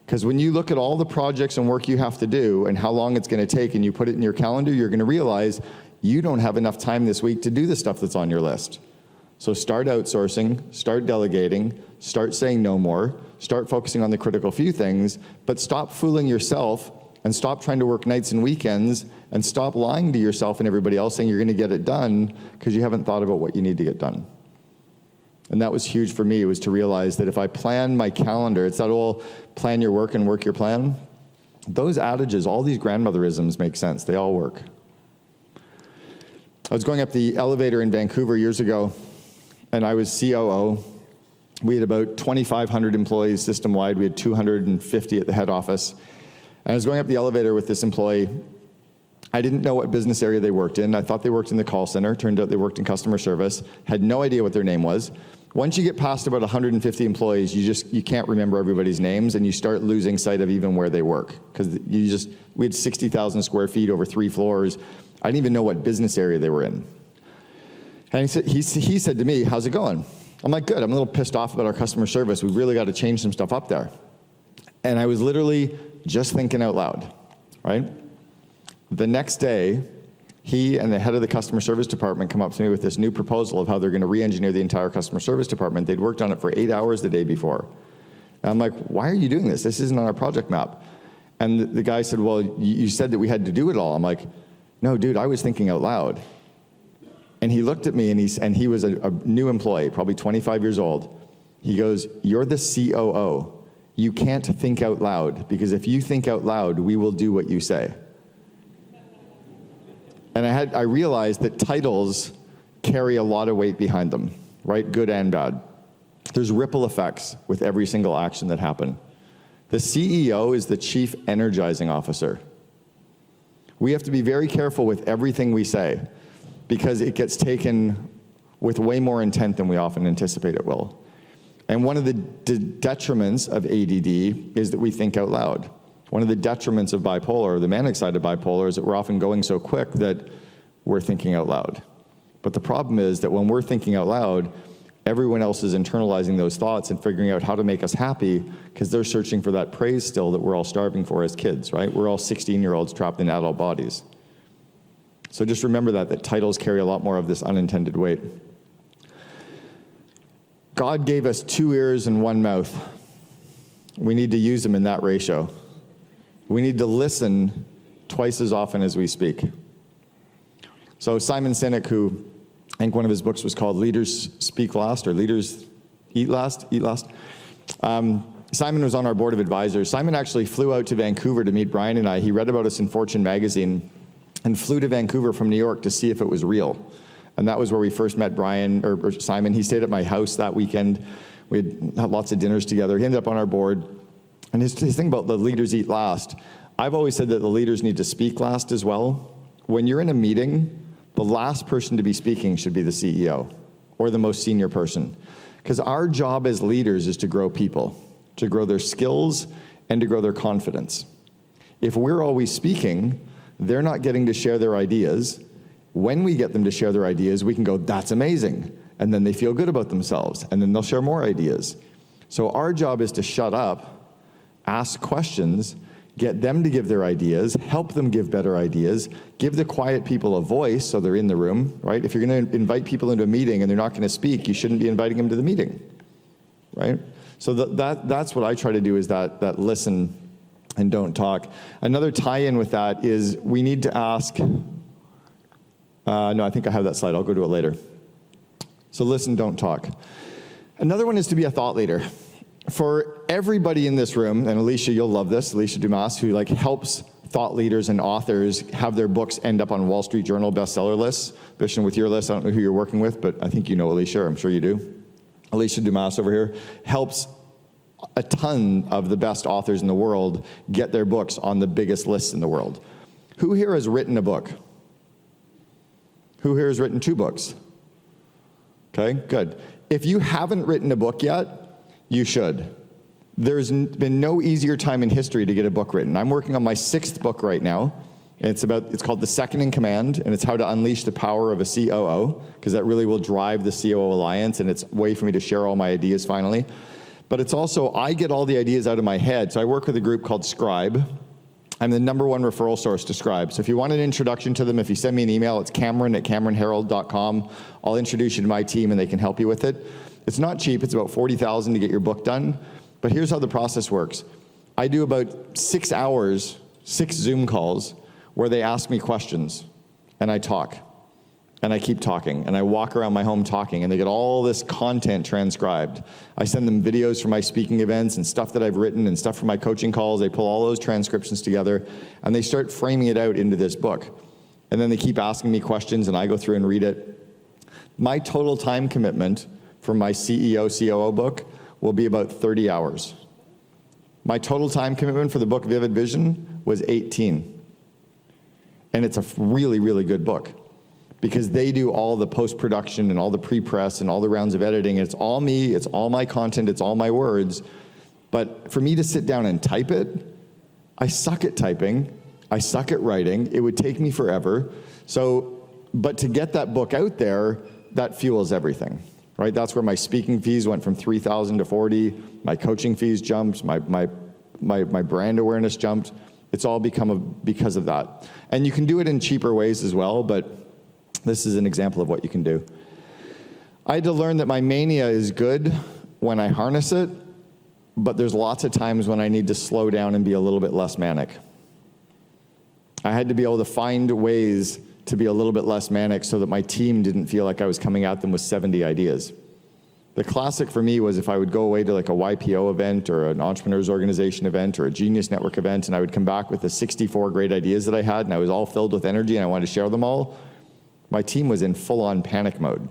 Because when you look at all the projects and work you have to do and how long it's going to take and you put it in your calendar, you're going to realize you don't have enough time this week to do the stuff that's on your list. So start outsourcing, start delegating, start saying no more, start focusing on the critical few things, but stop fooling yourself and stop trying to work nights and weekends and stop lying to yourself and everybody else saying you're going to get it done because you haven't thought about what you need to get done. And that was huge for me, was to realize that if I plan my calendar, it's that old plan your work and work your plan. Those adages, all these grandmotherisms make sense. They all work. I was going up the elevator in Vancouver years ago, and I was COO. We had about 2,500 employees system-wide. We had 250 at the head office. And I was going up the elevator with this employee. I didn't know what business area they worked in. I thought they worked in the call center. Turned out they worked in customer service. Had no idea what their name was. Once you get past about 150 employees, you can't remember everybody's names, and you start losing sight of even where they work. Because we had 60,000 square feet over 3 floors. I didn't even know what business area they were in. And he said to me, how's it going? I'm like, good. I'm a little pissed off about our customer service. We've really got to change some stuff up there. And I was literally just thinking out loud, right? The next day, he and the head of the customer service department come up to me with this new proposal of how they're going to re-engineer the entire customer service department. They'd worked on it for 8 hours the day before. And I'm like, why are you doing this? This isn't on our project map. And the guy said, well, you said that we had to do it all. I'm like, no, dude, I was thinking out loud. And he looked at me, and he was a new employee, probably 25 years old. He goes, you're the COO. You can't think out loud, because if you think out loud, we will do what you say. And I realized that titles carry a lot of weight behind them, right? Good and bad. There's ripple effects with every single action that happen. The CEO is the chief energizing officer. We have to be very careful with everything we say because it gets taken with way more intent than we often anticipate it will. And one of the detriments of ADD is that we think out loud. One of the detriments of bipolar, the manic side of bipolar, is that we're often going so quick that we're thinking out loud. But the problem is that when we're thinking out loud, everyone else is internalizing those thoughts and figuring out how to make us happy because they're searching for that praise still that we're all starving for as kids, right? We're all 16-year-olds trapped in adult bodies. So just remember that titles carry a lot more of this unintended weight. God gave us 2 ears and 1 mouth. We need to use them in that ratio. We need to listen twice as often as we speak. So Simon Sinek, who I think one of his books was called Leaders Speak Last or Leaders Eat Last. Simon was on our board of advisors. Simon actually flew out to Vancouver to meet Brian and I. He read about us in Fortune magazine and flew to Vancouver from New York to see if it was real. And that was where we first met Brian, or Simon. He stayed at my house that weekend. We had lots of dinners together. He ended up on our board. And his thing about the leaders eat last, I've always said that the leaders need to speak last as well. When you're in a meeting, the last person to be speaking should be the CEO or the most senior person. Because our job as leaders is to grow people, to grow their skills and to grow their confidence. If we're always speaking, they're not getting to share their ideas. When we get them to share their ideas, we can go, that's amazing. And then they feel good about themselves. And then they'll share more ideas. So our job is to shut up, ask questions, get them to give their ideas, help them give better ideas, give the quiet people a voice so they're in the room, right? If you're going to invite people into a meeting and they're not going to speak, you shouldn't be inviting them to the meeting, right? So that's what I try to do is that listen and don't talk. Another tie-in with that is we need to ask, no, I think I have that slide. I'll go to it later. So listen, don't talk. Another one is to be a thought leader. For everybody in this room, and Alicia, you'll love this, Alicia Dumas, who helps thought leaders and authors have their books end up on Wall Street Journal bestseller lists. Bishop, with your list, I don't know who you're working with, but I think you know Alicia, I'm sure you do. Alicia Dumas over here helps a ton of the best authors in the world get their books on the biggest lists in the world. Who here has written a book? Who here has written 2 books? Okay, good. If you haven't written a book yet, you should. There's been no easier time in history to get a book written. I'm working on my 6th book right now. And it's called The Second in Command, and it's how to unleash the power of a COO, because that really will drive the COO Alliance, and it's a way for me to share all my ideas finally. But it's also, I get all the ideas out of my head. So I work with a group called Scribe. I'm the #1 referral source to Scribe. So if you want an introduction to them, if you send me an email, it's Cameron@CameronHerold.com. I'll introduce you to my team, and they can help you with it. It's not cheap. It's about $40,000 to get your book done. But here's how the process works. I do about 6 hours, 6 Zoom calls, where they ask me questions, and I talk, and I keep talking, and I walk around my home talking, and they get all this content transcribed. I send them videos from my speaking events and stuff that I've written and stuff from my coaching calls. They pull all those transcriptions together, and they start framing it out into this book. And then they keep asking me questions, and I go through and read it. My total time commitment for my CEO, COO book will be about 30 hours. My total time commitment for the book Vivid Vision was 18. And it's a really, really good book because they do all the post-production and all the pre-press and all the rounds of editing. It's all me, it's all my content, it's all my words. But for me to sit down and type it, I suck at typing, I suck at writing, it would take me forever. But to get that book out there, that fuels everything, right? That's where my speaking fees went from $3,000 to $40,000, my coaching fees jumped, my brand awareness jumped. It's all because of that. And you can do it in cheaper ways as well, but this is an example of what you can do. I had to learn that my mania is good when I harness it, but there's lots of times when I need to slow down and be a little bit less manic. I had to be able to find ways to be a little bit less manic so that my team didn't feel like I was coming at them with 70 ideas. The classic for me was if I would go away to a YPO event or an Entrepreneurs Organization event or a Genius Network event, and I would come back with the 64 great ideas that I had, and I was all filled with energy and I wanted to share them all, my team was in full-on panic mode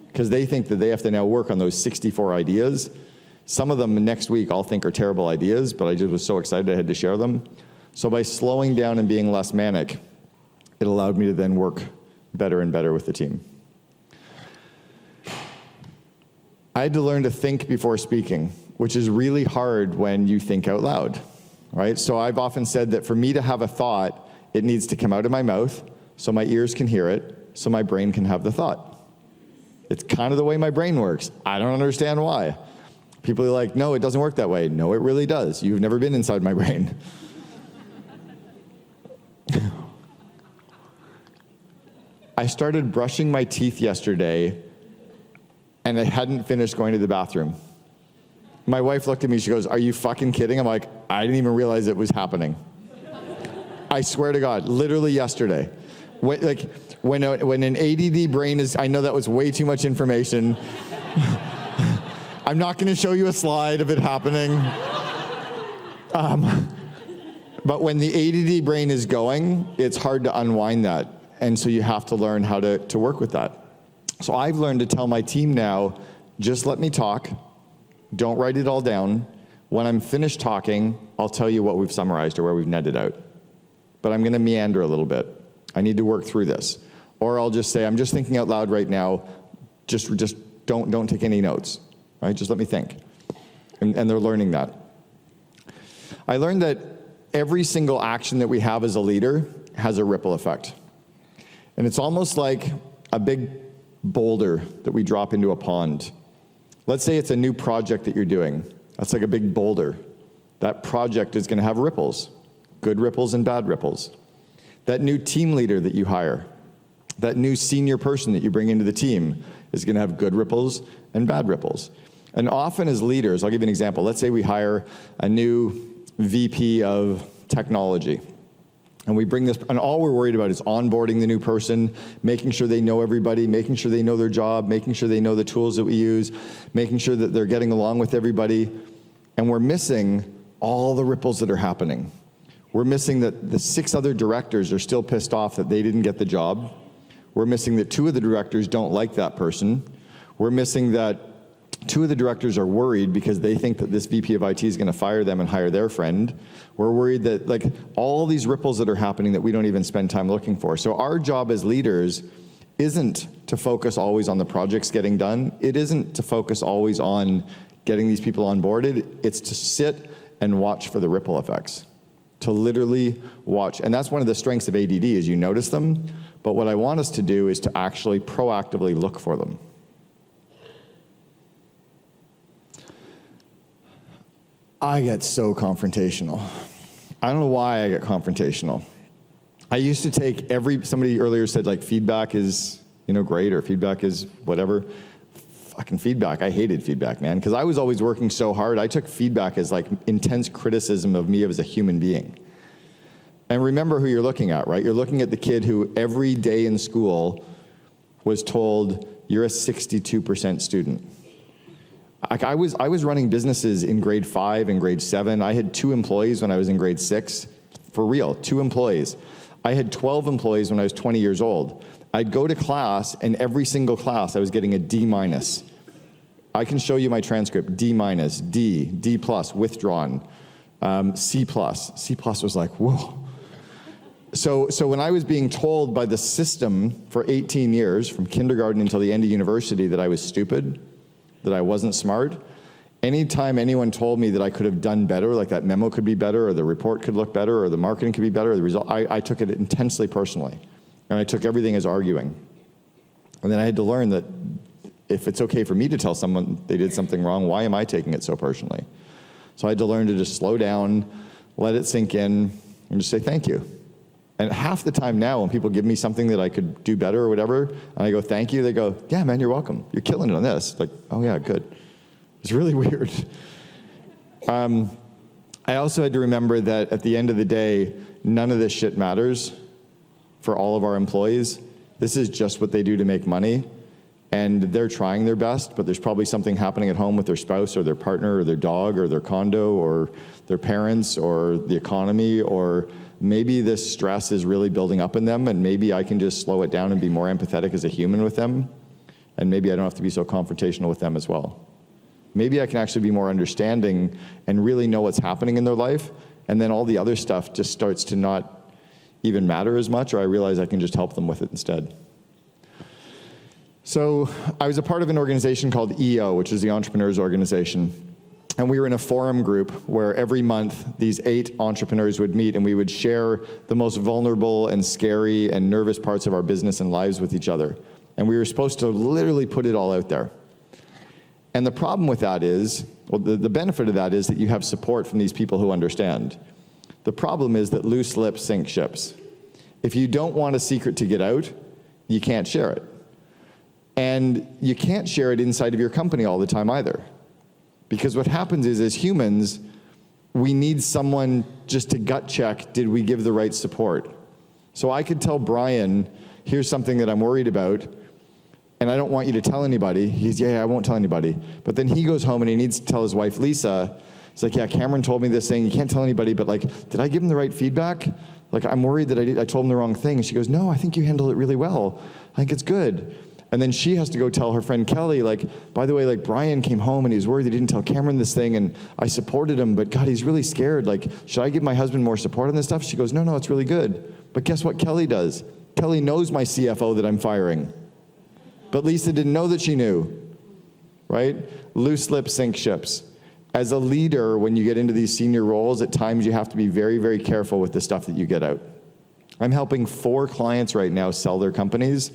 because they think that they have to now work on those 64 ideas Some of them next week I'll think are terrible ideas, but I just was so excited I had to share them. So by slowing down and being less manic, it allowed me to then work better and better with the team. I had to learn to think before speaking, which is really hard when you think out loud, right? So I've often said that for me to have a thought, it needs to come out of my mouth so my ears can hear it, so my brain can have the thought. It's kind of the way my brain works. I don't understand why. People are like, no, it doesn't work that way. No, it really does. You've never been inside my brain. I started brushing my teeth yesterday, and I hadn't finished going to the bathroom. My wife looked at me, she goes, are you fucking kidding? I'm like, I didn't even realize it was happening. I swear to God, literally yesterday. When an ADD brain is, I know that was way too much information. I'm not gonna show you a slide of it happening. But when the ADD brain is going, it's hard to unwind that. And so you have to learn how to work with that. So I've learned to tell my team now, just let me talk. Don't write it all down. When I'm finished talking, I'll tell you what we've summarized or where we've netted out. But I'm gonna meander a little bit. I need to work through this. Or I'll just say, I'm just thinking out loud right now. Just don't take any notes, right? Just let me think. And they're learning that. I learned that every single action that we have as a leader has a ripple effect. And it's almost like a big boulder that we drop into a pond. Let's say it's a new project that you're doing. That's like a big boulder. That project is gonna have ripples, good ripples and bad ripples. That new team leader that you hire, that new senior person that you bring into the team is gonna have good ripples and bad ripples. And often as leaders, I'll give you an example. Let's say we hire a new VP of technology. And we bring this, and all we're worried about is onboarding the new person, making sure they know everybody, making sure they know their job, making sure they know the tools that we use, making sure that they're getting along with everybody. And we're missing all the ripples that are happening. We're missing that the 6 other directors are still pissed off that they didn't get the job. We're missing that 2 of the directors don't like that person. We're missing that 2 of the directors are worried because they think that this VP of IT is going to fire them and hire their friend. We're worried that like all these ripples that are happening that we don't even spend time looking for. So our job as leaders isn't to focus always on the projects getting done. It isn't to focus always on getting these people onboarded. It's to sit and watch for the ripple effects, to literally watch. And that's one of the strengths of ADD is you notice them. But what I want us to do is to actually proactively look for them. I get so confrontational. I don't know why I get confrontational. I used to take somebody earlier said like feedback is, great, or feedback is whatever. Fucking feedback, I hated feedback, man, because I was always working so hard. I took feedback as like intense criticism of me as a human being. And remember who you're looking at, right? You're looking at the kid who every day in school was told, you're a 62% student. I was running businesses in grade 5 and grade 7. I had 2 employees when I was in grade 6. For real, 2 employees. I had 12 employees when I was 20 years old. I'd go to class, and every single class I was getting a D-. I can show you my transcript, D-, D, D+, withdrawn, C+. C+ was like, whoa. So when I was being told by the system for 18 years, from kindergarten until the end of university, that I was stupid, that I wasn't smart, anytime anyone told me that I could have done better, like that memo could be better, or the report could look better, or the marketing could be better, or the result, I took it intensely personally. And I took everything as arguing. And then I had to learn that if it's okay for me to tell someone they did something wrong, why am I taking it so personally? So I had to learn to just slow down, let it sink in, and just say thank you. And half the time now when people give me something that I could do better or whatever, and I go, thank you, they go, yeah, man, you're welcome. You're killing it on this. Like, oh yeah, good. It's really weird. I also had to remember that at the end of the day, none of this shit matters for all of our employees. This is just what they do to make money. And they're trying their best, but there's probably something happening at home with their spouse or their partner or their dog or their condo or their parents or the economy, or maybe this stress is really building up in them, and maybe I can just slow it down and be more empathetic as a human with them, and maybe I don't have to be so confrontational with them as well. Maybe I can actually be more understanding and really know what's happening in their life, and then all the other stuff just starts to not even matter as much, or I realize I can just help them with it instead. So I was a part of an organization called EO, which is the Entrepreneurs Organization. And we were in a forum group where every month these 8 entrepreneurs would meet and we would share the most vulnerable and scary and nervous parts of our business and lives with each other. And we were supposed to literally put it all out there. And the problem with that is, well, the benefit of that is that you have support from these people who understand. The problem is that loose lips sink ships. If you don't want a secret to get out, you can't share it. And you can't share it inside of your company all the time either. Because what happens is, as humans, we need someone just to gut check, did we give the right support? So I could tell Brian, here's something that I'm worried about, and I don't want you to tell anybody. He's, yeah, I won't tell anybody. But then he goes home and he needs to tell his wife, Lisa. It's like, yeah, Cameron told me this thing, you can't tell anybody, but like, did I give him the right feedback? Like, I'm worried that I told him the wrong thing. And she goes, no, I think you handled it really well. I think it's good. And then she has to go tell her friend Kelly, like, by the way, like, Brian came home and he was worried he didn't tell Cameron this thing, and I supported him, but God, he's really scared. Like, should I give my husband more support on this stuff? She goes, no, it's really good. But guess what Kelly does? Kelly knows my CFO that I'm firing. But Lisa didn't know that she knew, right? Loose lips sink ships. As a leader, when you get into these senior roles, at times you have to be very, very careful with the stuff that you get out. I'm helping 4 clients right now sell their companies,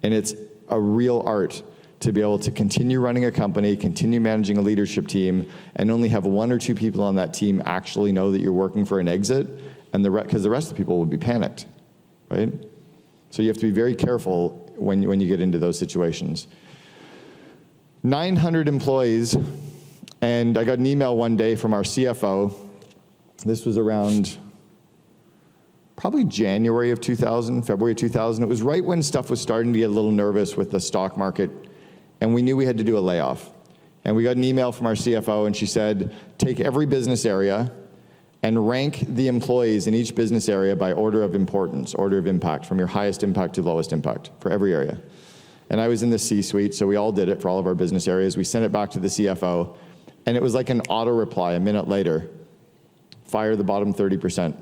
and it's a real art to be able to continue running a company, continue managing a leadership team, and only have 1 or 2 people on that team actually know that you're working for an exit, and because the rest of the people would be panicked, right? So you have to be very careful when you get into those situations. 900 employees, and I got an email one day from our CFO. This was around probably January of 2000, February of 2000. It was right when stuff was starting to get a little nervous with the stock market, and we knew we had to do a layoff. And we got an email from our CFO, and she said, take every business area and rank the employees in each business area by order of importance, order of impact, from your highest impact to lowest impact for every area. And I was in the C-suite, so we all did it for all of our business areas. We sent it back to the CFO, and it was like an auto reply a minute later. Fire the bottom 30%.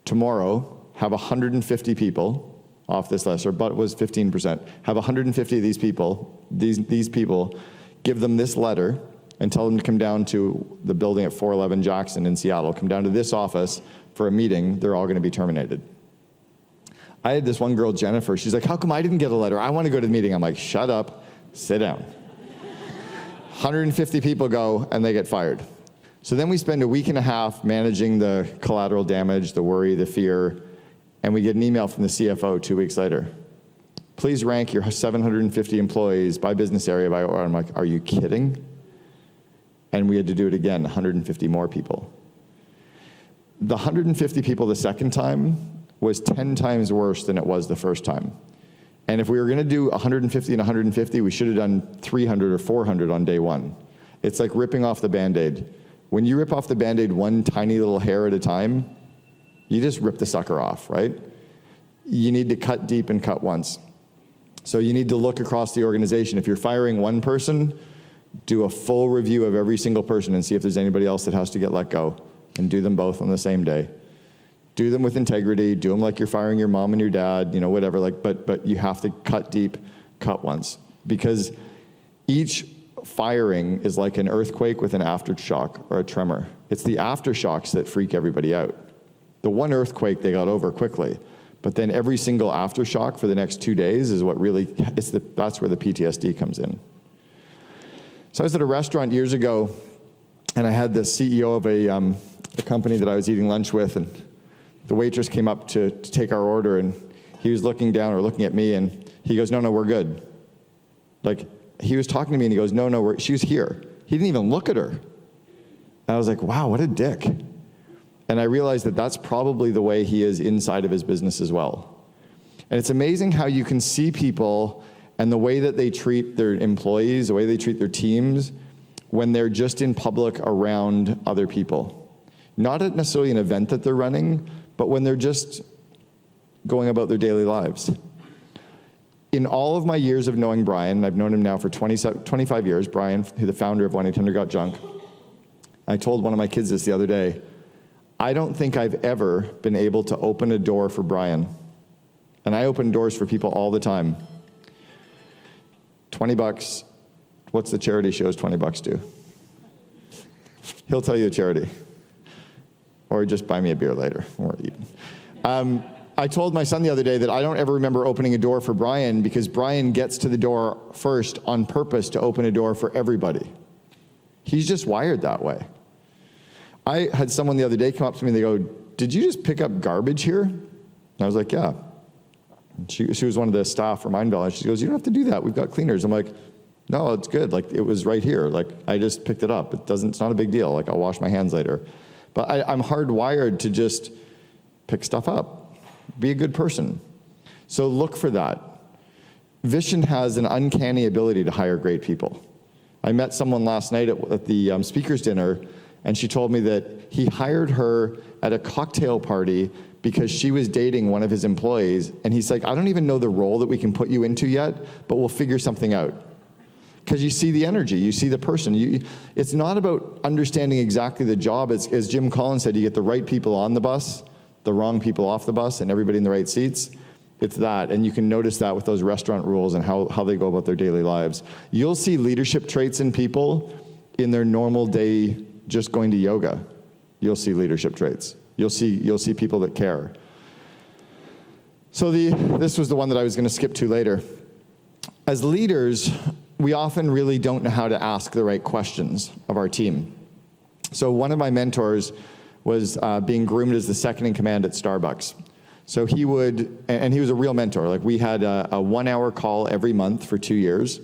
Tomorrow, have 150 people off this list, or but it was 15%. Have 150 of these people, these people, give them this letter and tell them to come down to the building at 411 Jackson in Seattle, come down to this office for a meeting. They're all going to be terminated. I had this one girl, Jennifer, she's like, how come I didn't get a letter? I want to go to the meeting. I'm like, shut up, sit down. 150 people go and they get fired. So then we spend a week and a half managing the collateral damage, the worry, the fear, and we get an email from the CFO 2 weeks later. Please rank your 750 employees by business area by order. I'm like, are you kidding? And we had to do it again, 150 more people. The 150 people the second time was 10 times worse than it was the first time. And if we were gonna do 150 and 150, we should have done 300 or 400 on day one. It's like ripping off the Band-Aid. When you rip off the Band-Aid one tiny little hair at a time, you just rip the sucker off, right? You need to cut deep and cut once. So you need to look across the organization. If you're firing one person, do a full review of every single person and see if there's anybody else that has to get let go, and do them both on the same day. Do them with integrity, do them like you're firing your mom and your dad, whatever, but you have to cut deep, cut once. Because each firing is like an earthquake with an aftershock or a tremor. It's the aftershocks that freak everybody out. The one earthquake they got over quickly, but then every single aftershock for the next 2 days is what really, that's where the PTSD comes in. So I was at a restaurant years ago, and I had the CEO of a company that I was eating lunch with, and the waitress came up to take our order, and he was looking down or looking at me, and he goes, no, we're good. Like, he was talking to me, and he goes, no, she was here. He didn't even look at her. And I was like, wow, what a dick. And I realized that that's probably the way he is inside of his business as well. And it's amazing how you can see people and the way that they treat their employees, the way they treat their teams, when they're just in public around other people. Not at necessarily an event that they're running, but when they're just going about their daily lives. In all of my years of knowing Brian, I've known him now for 25 years, Brian, the founder of 1-800-GOT-JUNK, I told one of my kids this the other day, I don't think I've ever been able to open a door for Brian. And I open doors for people all the time. $20, what's the charity shows $20 do? He'll tell you a charity. Or just buy me a beer later. Or eat. I told my son the other day that I don't ever remember opening a door for Brian because Brian gets to the door first on purpose to open a door for everybody. He's just wired that way. I had someone the other day come up to me and they go, did you just pick up garbage here? And I was like, yeah. She was one of the staff from Mindvalley. She goes, you don't have to do that. We've got cleaners. I'm like, no, it's good. Like, it was right here. Like, I just picked it up. It's not a big deal. Like, I'll wash my hands later. But I'm hardwired to just pick stuff up. Be a good person. So look for that. Vishen has an uncanny ability to hire great people. I met someone last night at the speaker's dinner, and she told me that he hired her at a cocktail party because she was dating one of his employees, and he's like, I don't even know the role that we can put you into yet, but we'll figure something out. Because you see the energy, you see the person. It's not about understanding exactly the job. As Jim Collins said, you get the right people on the bus, the wrong people off the bus, and everybody in the right seats. It's that, and you can notice that with those restaurant rules and how they go about their daily lives. You'll see leadership traits in people in their normal day just going to yoga. You'll see leadership traits. You'll see people that care. So this was the one that I was going to skip to later. As leaders, we often really don't know how to ask the right questions of our team. So one of my mentors was being groomed as the second in command at Starbucks. So he was a real mentor. Like, we had a 1-hour call every month for 2 years.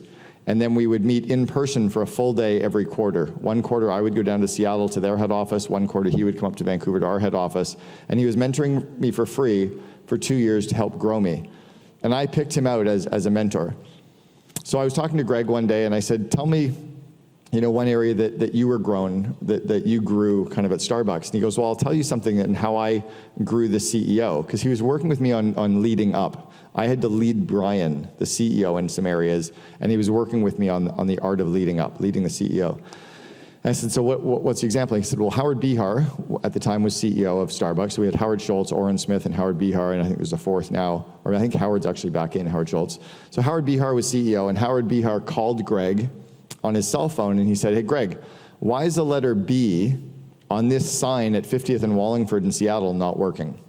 And then we would meet in person for a full day every quarter. One quarter I would go down to Seattle to their head office. One quarter he would come up to Vancouver to our head office. And he was mentoring me for free for 2 years to help grow me. And I picked him out as a mentor. So I was talking to Greg one day and I said, tell me, one area that you were grown, that you grew kind of at Starbucks. And he goes, well, I'll tell you something and how I grew the CEO. Because he was working with me on leading up. I had to lead Brian, the CEO, in some areas, and he was working with me on the art of leading up, leading the CEO. And I said, so what's the example? He said, well, Howard Behar, at the time, was CEO of Starbucks. So we had Howard Schultz, Orrin Smith, and Howard Behar, and I think there's a fourth now. Or I think Howard's actually back in, Howard Schultz. So Howard Behar was CEO, and Howard Behar called Greg on his cell phone, and he said, hey, Greg, why is the letter B on this sign at 50th and Wallingford in Seattle not working?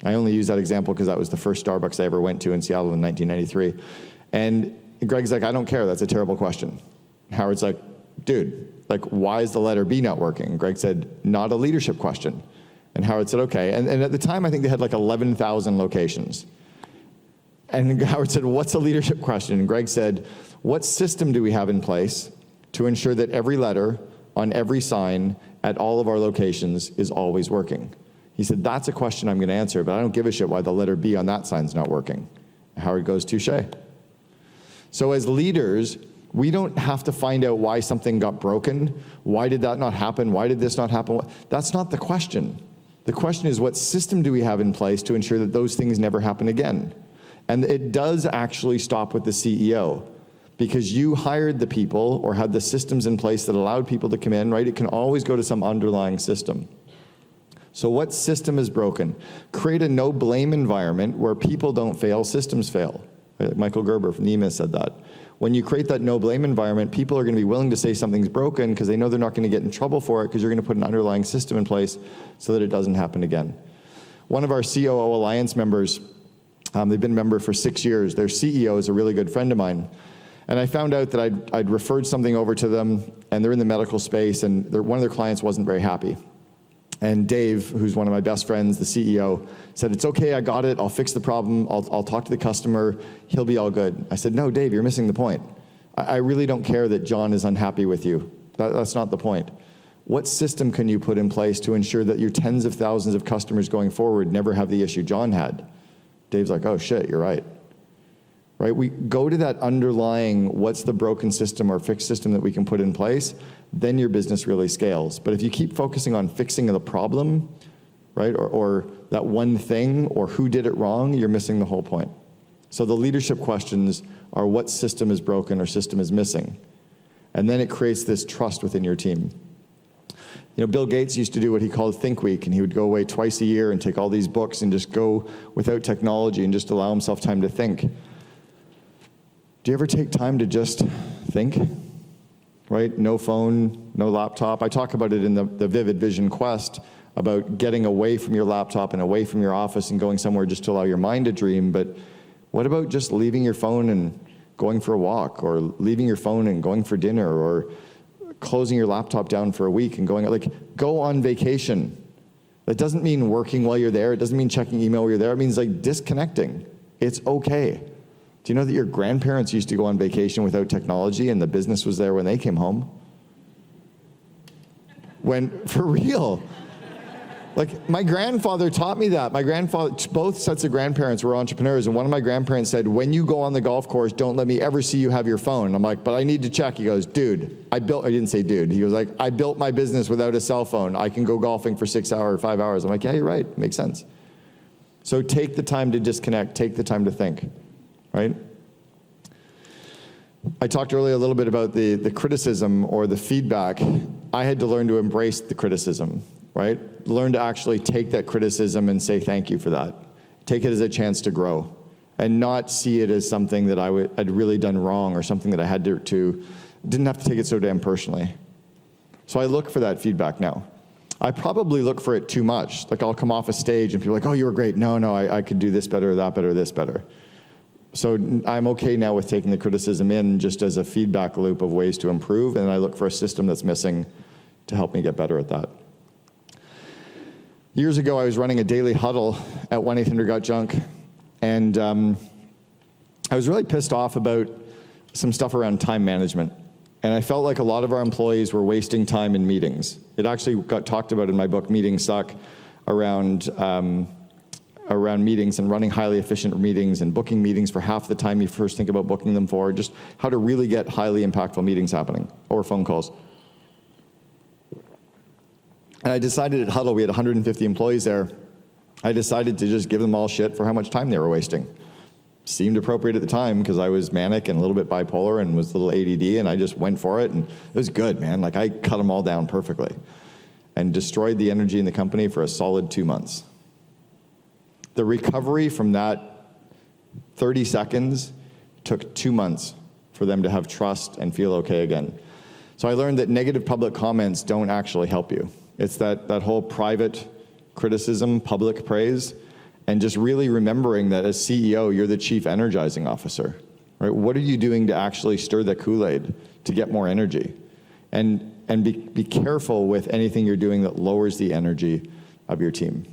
I only use that example because that was the first Starbucks I ever went to in Seattle in 1993. And Greg's like, I don't care, that's a terrible question. Howard's like, dude, like, why is the letter B not working? And Greg said, not a leadership question. And Howard said, okay. And at the time, I think they had like 11,000 locations. And Howard said, what's a leadership question? And Greg said, what system do we have in place to ensure that every letter on every sign at all of our locations is always working? He said, that's a question I'm going to answer, but I don't give a shit why the letter B on that sign's not working. Howard goes, touche. So as leaders, we don't have to find out why something got broken. Why did that not happen? Why did this not happen? That's not the question. The question is, what system do we have in place to ensure that those things never happen again? And it does actually stop with the CEO, because you hired the people or had the systems in place that allowed people to come in, right? It can always go to some underlying system. So what system is broken? Create a no-blame environment where people don't fail, systems fail. Michael Gerber from NEMA said that. When you create that no-blame environment, people are going to be willing to say something's broken because they know they're not going to get in trouble for it because you're going to put an underlying system in place so that it doesn't happen again. One of our COO Alliance members, they've been a member for 6 years. Their CEO is a really good friend of mine. And I found out that I'd referred something over to them, and they're in the medical space, and one of their clients wasn't very happy. And Dave, who's one of my best friends, the CEO, said, it's okay, I got it, I'll fix the problem, I'll talk to the customer, he'll be all good. I said, no, Dave, you're missing the point. I really don't care that John is unhappy with you. That's not the point. What system can you put in place to ensure that your tens of thousands of customers going forward never have the issue John had? Dave's like, oh shit, you're right. Right? We go to that underlying, what's the broken system or fixed system that we can put in place, then your business really scales. But if you keep focusing on fixing the problem, right, or that one thing, or who did it wrong, you're missing the whole point. So the leadership questions are what system is broken or system is missing. And then it creates this trust within your team. You know, Bill Gates used to do what he called Think Week, and he would go away twice a year and take all these books and just go without technology and just allow himself time to think. Do you ever take time to just think? Right? No phone, no laptop. I talk about it in the Vivid Vision Quest about getting away from your laptop and away from your office and going somewhere just to allow your mind to dream. But what about just leaving your phone and going for a walk, or leaving your phone and going for dinner, or closing your laptop down for a week and going, like, go on vacation. That doesn't mean working while you're there. It doesn't mean checking email while you're there. It means like disconnecting. It's okay. Do you know that your grandparents used to go on vacation without technology and the business was there when they came home? For real. Like, my grandfather taught me that. My grandfather, both sets of grandparents were entrepreneurs, and one of my grandparents said, when you go on the golf course, don't let me ever see you have your phone. I'm like, but I need to check. He goes, dude, I didn't say dude. He was like, I built my business without a cell phone. I can go golfing for 6 hours or 5 hours. I'm like, yeah, you're right. Makes sense. So take the time to disconnect. Take the time to think, right? I talked earlier a little bit about the criticism or the feedback. I had to learn to embrace the criticism, right? Learn to actually take that criticism and say thank you for that. Take it as a chance to grow and not see it as something that I'd really done wrong or something that I had to didn't have to take it so damn personally. So I look for that feedback now. I probably look for it too much. Like, I'll come off a stage and people are like, oh, you were great. No, I could do this better, that better, this better. So I'm okay now with taking the criticism in just as a feedback loop of ways to improve, and I look for a system that's missing to help me get better at that. Years ago, I was running a daily huddle at 1-800-GOT-JUNK, and I was really pissed off about some stuff around time management. And I felt like a lot of our employees were wasting time in meetings. It actually got talked about in my book, Meetings Suck, around meetings and running highly efficient meetings and booking meetings for half the time you first think about booking them for, just how to really get highly impactful meetings happening, or phone calls. And I decided at Huddle, we had 150 employees there, I decided to just give them all shit for how much time they were wasting. Seemed appropriate at the time because I was manic and a little bit bipolar and was a little ADD, and I just went for it, and it was good, man. Like, I cut them all down perfectly and destroyed the energy in the company for a solid 2 months. The recovery from that 30 seconds took 2 months for them to have trust and feel okay again. So I learned that negative public comments don't actually help you. It's that whole private criticism, public praise, and just really remembering that as CEO, you're the chief energizing officer, right? What are you doing to actually stir the Kool-Aid to get more energy? And be careful with anything you're doing that lowers the energy of your team.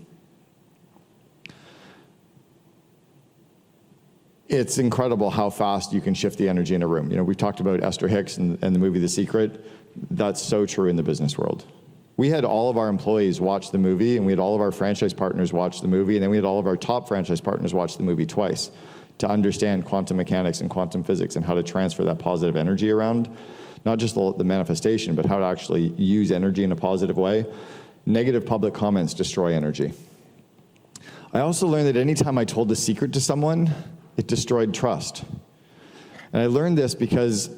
It's incredible how fast you can shift the energy in a room. You know, we talked about Esther Hicks and the movie The Secret. That's so true in the business world. We had all of our employees watch the movie, and we had all of our franchise partners watch the movie, and then we had all of our top franchise partners watch the movie twice to understand quantum mechanics and quantum physics and how to transfer that positive energy around, not just the manifestation, but how to actually use energy in a positive way. Negative public comments destroy energy. I also learned that anytime I told a secret to someone, it destroyed trust. And I learned this because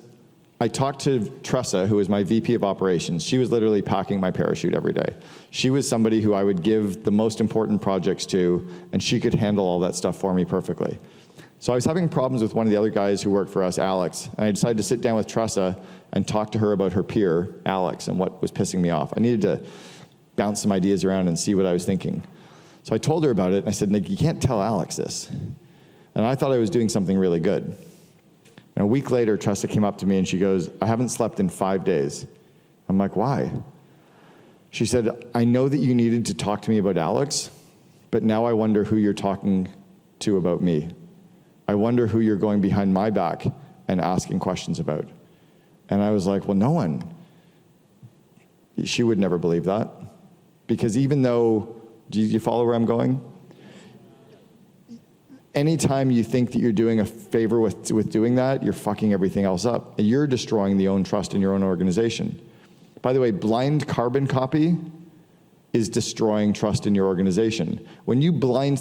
I talked to Tressa, who was my VP of operations. She was literally packing my parachute every day. She was somebody who I would give the most important projects to, and she could handle all that stuff for me perfectly. So I was having problems with one of the other guys who worked for us, Alex, and I decided to sit down with Tressa and talk to her about her peer, Alex, and what was pissing me off. I needed to bounce some ideas around and see what I was thinking. So I told her about it, and I said, Nick, you can't tell Alex this. And I thought I was doing something really good. And a week later, Tressa came up to me and she goes, I haven't slept in 5 days. I'm like, why? She said, I know that you needed to talk to me about Alex, but now I wonder who you're talking to about me. I wonder who you're going behind my back and asking questions about. And I was like, well, no one. She would never believe that. Because even though, do you follow where I'm going? Anytime you think that you're doing a favor with doing that, you're fucking everything else up. And you're destroying the own trust in your own organization. By the way, blind carbon copy is destroying trust in your organization. Now if you blind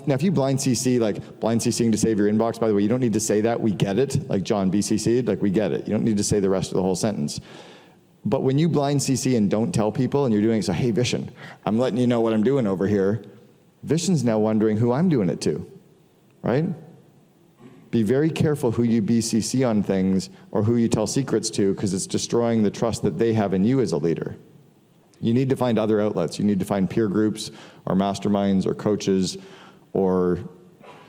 CC, like blind CCing to save your inbox, by the way, you don't need to say that, we get it, like John BCC'd, like we get it. You don't need to say the rest of the whole sentence. But when you blind CC and don't tell people and you're doing it, so hey Vishen, I'm letting you know what I'm doing over here, Vishen's now wondering who I'm doing it to, right? Be very careful who you BCC on things or who you tell secrets to, because it's destroying the trust that they have in you as a leader. You need to find other outlets. You need to find peer groups or masterminds or coaches or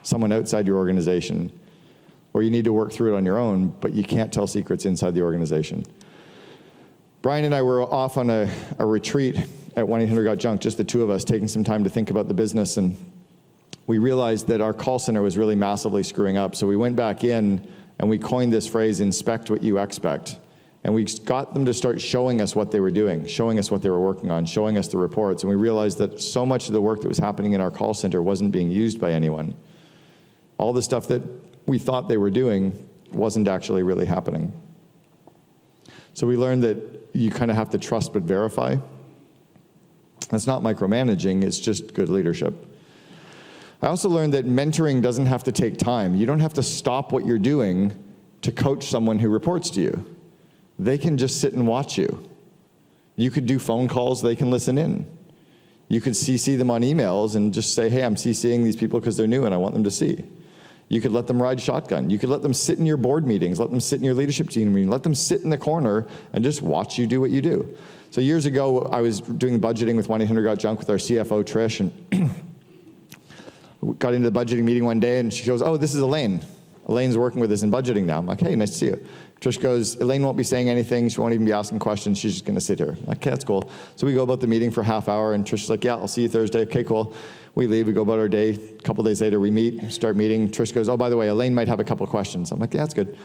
someone outside your organization. Or you need to work through it on your own, but you can't tell secrets inside the organization. Brian and I were off on a retreat at 1-800-GOT-JUNK, just the two of us, taking some time to think about the business, and we realized that our call center was really massively screwing up. So we went back in and we coined this phrase, inspect what you expect. And we got them to start showing us what they were doing, showing us what they were working on, showing us the reports. And we realized that so much of the work that was happening in our call center wasn't being used by anyone. All the stuff that we thought they were doing wasn't actually really happening. So we learned that you kind of have to trust but verify. That's not micromanaging, it's just good leadership. I also learned that mentoring doesn't have to take time. You don't have to stop what you're doing to coach someone who reports to you. They can just sit and watch you. You could do phone calls, they can listen in. You could CC them on emails and just say, hey, I'm CCing these people because they're new and I want them to see. You could let them ride shotgun. You could let them sit in your board meetings, let them sit in your leadership team meeting, let them sit in the corner and just watch you do what you do. So years ago, I was doing budgeting with 1-800-GOT-JUNK with our CFO, Trish, and we got into the budgeting meeting one day and she goes, oh, this is Elaine. Elaine's working with us in budgeting now. I'm like, hey, nice to see you. Trish goes, Elaine won't be saying anything. She won't even be asking questions. She's just going to sit here. I'm like, okay, that's cool. So we go about the meeting for a half hour, and Trish's like, yeah, I'll see you Thursday. Okay, cool. We leave. We go about our day. A couple days later, we meet, start meeting. Trish goes, oh, by the way, Elaine might have a couple of questions. I'm like, yeah, that's good.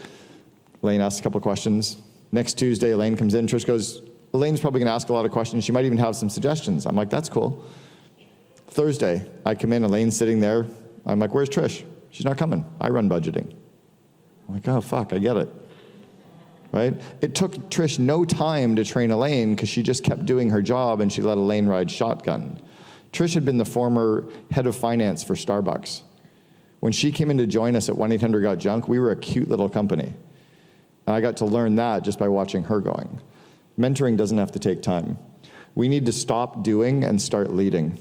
Elaine asks a couple of questions. Next Tuesday, Elaine comes in. Trish goes, Elaine's probably going to ask a lot of questions. She might even have some suggestions. I'm like, that's cool. Thursday, I come in. Elaine's sitting there. I'm like, where's Trish? She's not coming. I run budgeting. I'm like, oh, fuck, I get it. Right? It took Trish no time to train Elaine because she just kept doing her job and she let Elaine ride shotgun. Trish had been the former head of finance for Starbucks. When she came in to join us at 1-800-GOT-JUNK, we were a cute little company. And I got to learn that just by watching her going. Mentoring doesn't have to take time. We need to stop doing and start leading.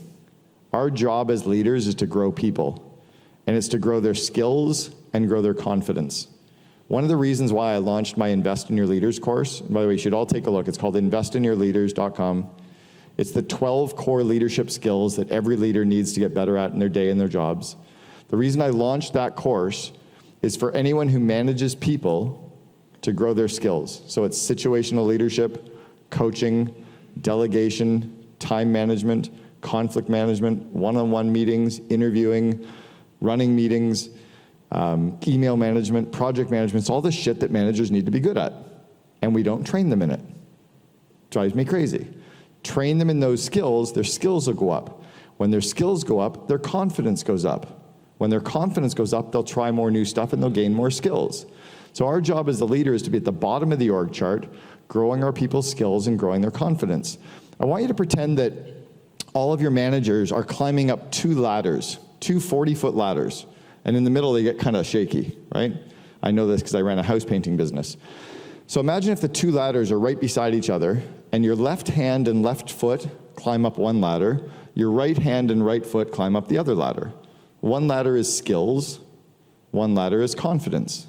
Our job as leaders is to grow people, and it's to grow their skills and grow their confidence. One of the reasons why I launched my Invest in Your Leaders course, and by the way, you should all take a look. It's called investinyourleaders.com. It's the 12 core leadership skills that every leader needs to get better at in their day and their jobs. The reason I launched that course is for anyone who manages people to grow their skills. So it's situational leadership, coaching, delegation, time management, conflict management, one-on-one meetings, interviewing, running meetings, email management, project management. It's all the shit that managers need to be good at. And we don't train them in it. Drives me crazy. Train them in those skills, their skills will go up. When their skills go up, their confidence goes up. When their confidence goes up, they'll try more new stuff and they'll gain more skills. So our job as the leader is to be at the bottom of the org chart, growing our people's skills and growing their confidence. I want you to pretend that all of your managers are climbing up two ladders, two 40-foot ladders. And in the middle, they get kind of shaky, right? I know this because I ran a house painting business. So imagine if the two ladders are right beside each other, and your left hand and left foot climb up one ladder, your right hand and right foot climb up the other ladder. One ladder is skills, one ladder is confidence.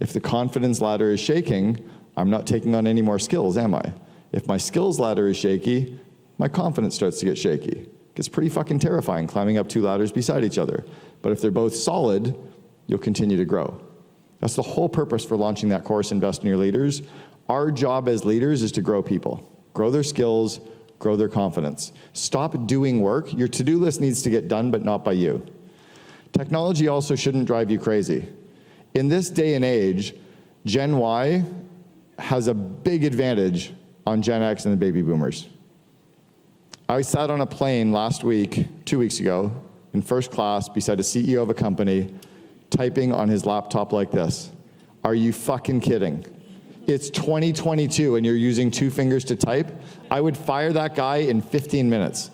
If the confidence ladder is shaking, I'm not taking on any more skills, am I? If my skills ladder is shaky, my confidence starts to get shaky. It gets pretty fucking terrifying climbing up two ladders beside each other. But if they're both solid, you'll continue to grow. That's the whole purpose for launching that course, Invest in Your Leaders. Our job as leaders is to grow people, grow their skills, grow their confidence. Stop doing work. Your to-do list needs to get done, but not by you. Technology also shouldn't drive you crazy. In this day and age, Gen Y has a big advantage on Gen X and the baby boomers. I sat on a plane last week, 2 weeks ago, in first class beside a CEO of a company, typing on his laptop like this. Are you fucking kidding? It's 2022 and you're using two fingers to type? I would fire that guy in 15 minutes.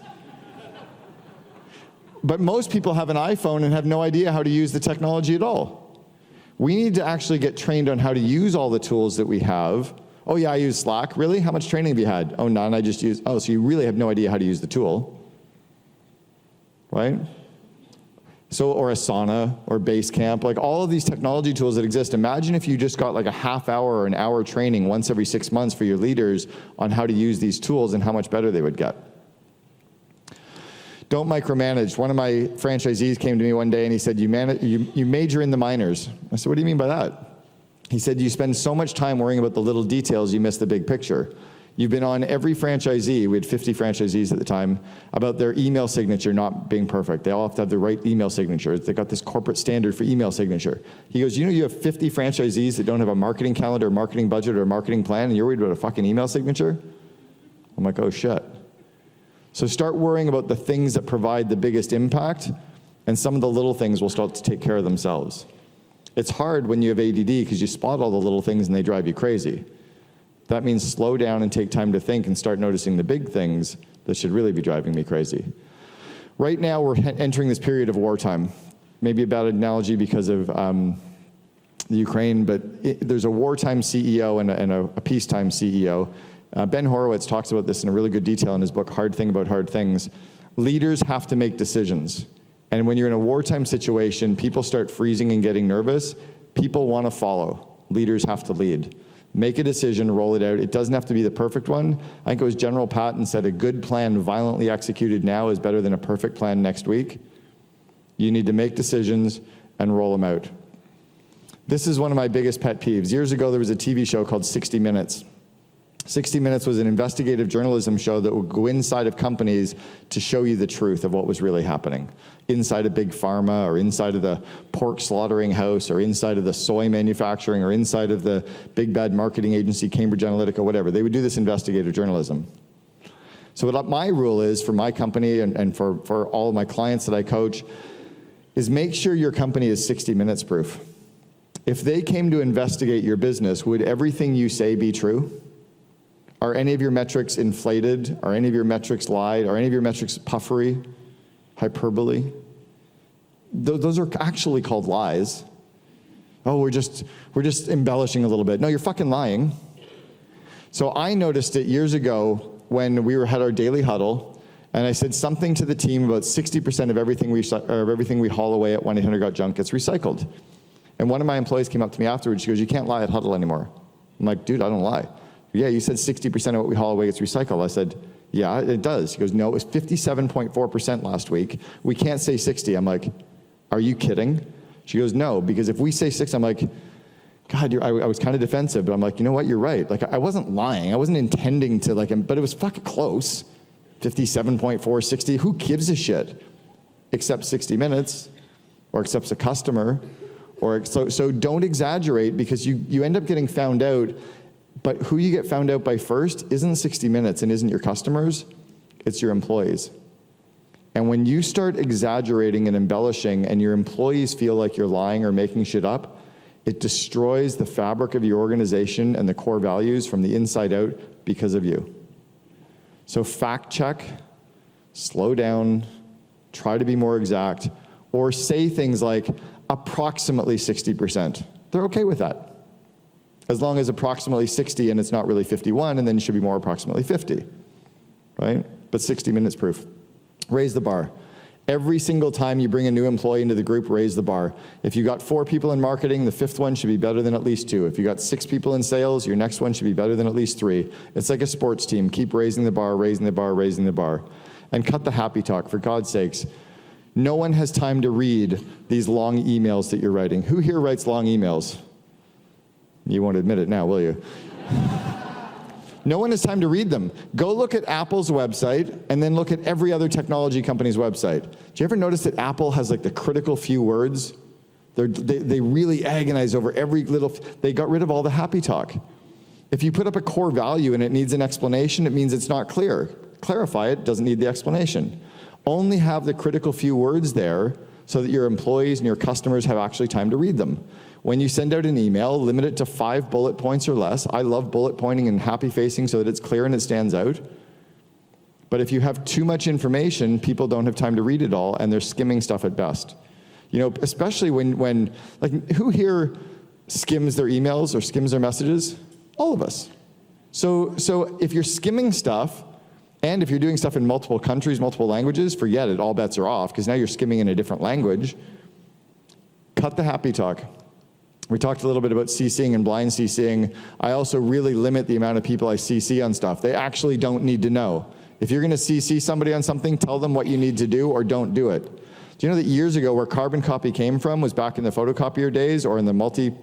But most people have an iPhone and have no idea how to use the technology at all. We need to actually get trained on how to use all the tools that we have. Oh yeah, I use Slack. Really? How much training have you had? Oh, none. I just use, oh, so you really have no idea how to use the tool, right? So, or Asana or Basecamp, like all of these technology tools that exist. Imagine if you just got like a half hour or an hour training once every 6 months for your leaders on how to use these tools and how much better they would get. Don't micromanage. One of my franchisees came to me one day and he said, you major in the minors. I said, what do you mean by that? He said, you spend so much time worrying about the little details, you miss the big picture. You've been on every franchisee, we had 50 franchisees at the time, about their email signature not being perfect. They all have to have the right email signature. They got this corporate standard for email signature. He goes, you know you have 50 franchisees that don't have a marketing calendar, marketing budget, or a marketing plan, and you're worried about a fucking email signature? I'm like, oh shit. So start worrying about the things that provide the biggest impact, and some of the little things will start to take care of themselves. It's hard when you have ADD because you spot all the little things and they drive you crazy. That means slow down and take time to think and start noticing the big things that should really be driving me crazy. Right now, we're entering this period of wartime. Maybe a bad analogy because of the Ukraine, but there's a wartime CEO and a peacetime CEO. Ben Horowitz talks about this in a really good detail in his book, Hard Thing About Hard Things. Leaders have to make decisions. And when you're in a wartime situation, people start freezing and getting nervous. People want to follow. Leaders have to lead. Make a decision, roll it out. It doesn't have to be the perfect one. I think it was General Patton said, a good plan violently executed now is better than a perfect plan next week. You need to make decisions and roll them out. This is one of my biggest pet peeves. Years ago, there was a TV show called 60 Minutes. 60 Minutes was an investigative journalism show that would go inside of companies to show you the truth of what was really happening. Inside of Big Pharma, or inside of the pork slaughtering house, or inside of the soy manufacturing, or inside of the big bad marketing agency, Cambridge Analytica, whatever. They would do this investigative journalism. So what my rule is for my company and for all of my clients that I coach is make sure your company is 60 minutes proof. If they came to investigate your business, would everything you say be true? Are any of your metrics inflated? Are any of your metrics lied? Are any of your metrics puffery, hyperbole? Those are actually called lies. Oh, we're just embellishing a little bit. No, you're fucking lying. So I noticed it years ago when we had our daily huddle, and I said something to the team about 60% of everything we haul away at 1-800-GOT-JUNK gets recycled. And one of my employees came up to me afterwards. She goes, "You can't lie at huddle anymore." I'm like, "Dude, I don't lie." "Yeah, you said 60% of what we haul away gets recycled." I said, "Yeah, it does." He goes, "No, it was 57.4% last week. We can't say 60. I'm like, "Are you kidding?" She goes, "No, because if we say 6, I'm like, God, I was kind of defensive, but I'm like, you know what, you're right. Like, I wasn't lying. I wasn't intending to, but it was fucking close. 57.4, 60, who gives a shit? Except 60 Minutes, or accepts a customer, so don't exaggerate, because you end up getting found out. But who you get found out by first isn't 60 Minutes and isn't your customers, it's your employees. And when you start exaggerating and embellishing and your employees feel like you're lying or making shit up, it destroys the fabric of your organization and the core values from the inside out because of you. So fact check, slow down, try to be more exact, or say things like approximately 60%. They're okay with that. As long as approximately 60 and it's not really 51, and then it should be more approximately 50, right? But 60 Minutes proof. Raise the bar. Every single time you bring a new employee into the group, raise the bar. If you got 4 people in marketing, the 5th one should be better than at least 2. If you got 6 people in sales, your next one should be better than at least 3. It's like a sports team. Keep raising the bar, raising the bar, raising the bar. And cut the happy talk, for God's sakes. No one has time to read these long emails that you're writing. Who here writes long emails? You won't admit it now, will you? No one has time to read them. Go look at Apple's website and then look at every other technology company's website. Do you ever notice that Apple has like the critical few words? They really agonize over every little, they got rid of all the happy talk. If you put up a core value and it needs an explanation, it means it's not clear. Clarify it, doesn't need the explanation. Only have the critical few words there so that your employees and your customers have actually time to read them. When you send out an email, limit it to 5 bullet points or less. I love bullet pointing and happy facing so that it's clear and it stands out. But if you have too much information, people don't have time to read it all, and they're skimming stuff at best. Especially when like, who here skims their emails or skims their messages? All of us. So if you're skimming stuff, and if you're doing stuff in multiple countries, multiple languages, forget it, all bets are off, because now you're skimming in a different language. Cut the happy talk. We talked a little bit about CCing and blind CCing. I also really limit the amount of people I CC on stuff. They actually don't need to know. If you're gonna CC somebody on something, tell them what you need to do or don't do it. Do you know that years ago where carbon copy came from was back in the photocopier days or in the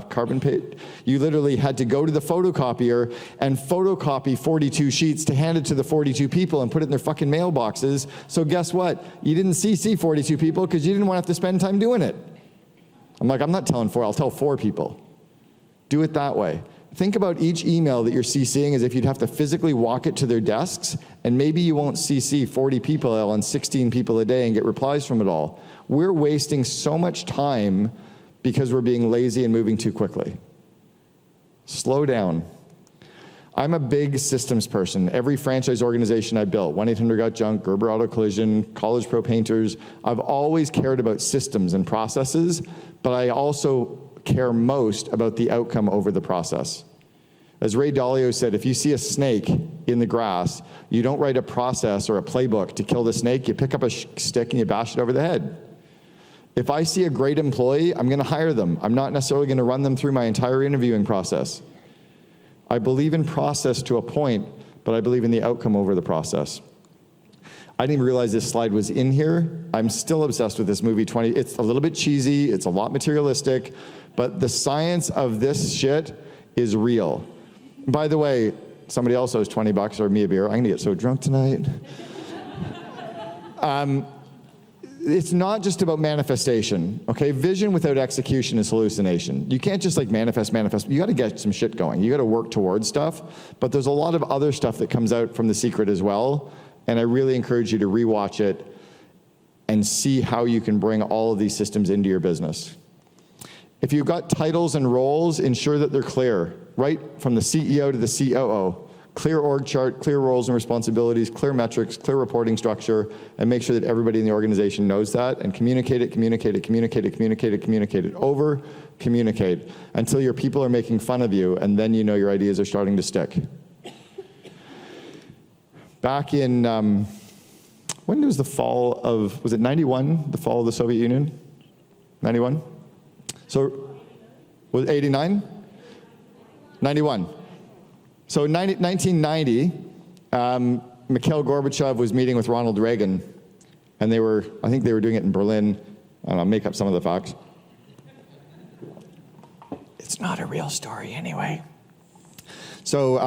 carbon page? You literally had to go to the photocopier and photocopy 42 sheets to hand it to the 42 people and put it in their fucking mailboxes. So guess what? You didn't CC 42 people because you didn't want to have to spend time doing it. I'm like, I'm not telling 4, I'll tell 4 people. Do it that way. Think about each email that you're CCing as if you'd have to physically walk it to their desks, and maybe you won't CC 40 people on 16 people a day and get replies from it all. We're wasting so much time because we're being lazy and moving too quickly. Slow down. I'm a big systems person. Every franchise organization I built, 1-800-GOT-JUNK, Gerber Auto Collision, College Pro Painters, I've always cared about systems and processes, but I also care most about the outcome over the process. As Ray Dalio said, if you see a snake in the grass, you don't write a process or a playbook to kill the snake, you pick up a stick and you bash it over the head. If I see a great employee, I'm gonna hire them. I'm not necessarily gonna run them through my entire interviewing process. I believe in process to a point, but I believe in the outcome over the process. I didn't even realize this slide was in here. I'm still obsessed with this movie 20. It's a little bit cheesy, it's a lot materialistic, but the science of this shit is real. By the way, somebody else owes $20 or me a beer. I'm gonna get so drunk tonight. It's not just about manifestation, okay? Vision without execution is hallucination. You can't just like manifest. You gotta get some shit going. You gotta work towards stuff, but there's a lot of other stuff that comes out from The Secret as well, and I really encourage you to rewatch it and see how you can bring all of these systems into your business. If you've got titles and roles, ensure that they're clear, right from the CEO to the COO. Clear org chart, clear roles and responsibilities, clear metrics, clear reporting structure, and make sure that everybody in the organization knows that, and communicate it over, communicate, until your people are making fun of you, and then you know your ideas are starting to stick. Back in, when was the fall of, was it 91, the fall of the Soviet Union? 91? So, was it 89? 91. So in 1990, Mikhail Gorbachev was meeting with Ronald Reagan, and I think they were doing it in Berlin. I don't know, make up some of the facts. It's not a real story anyway. So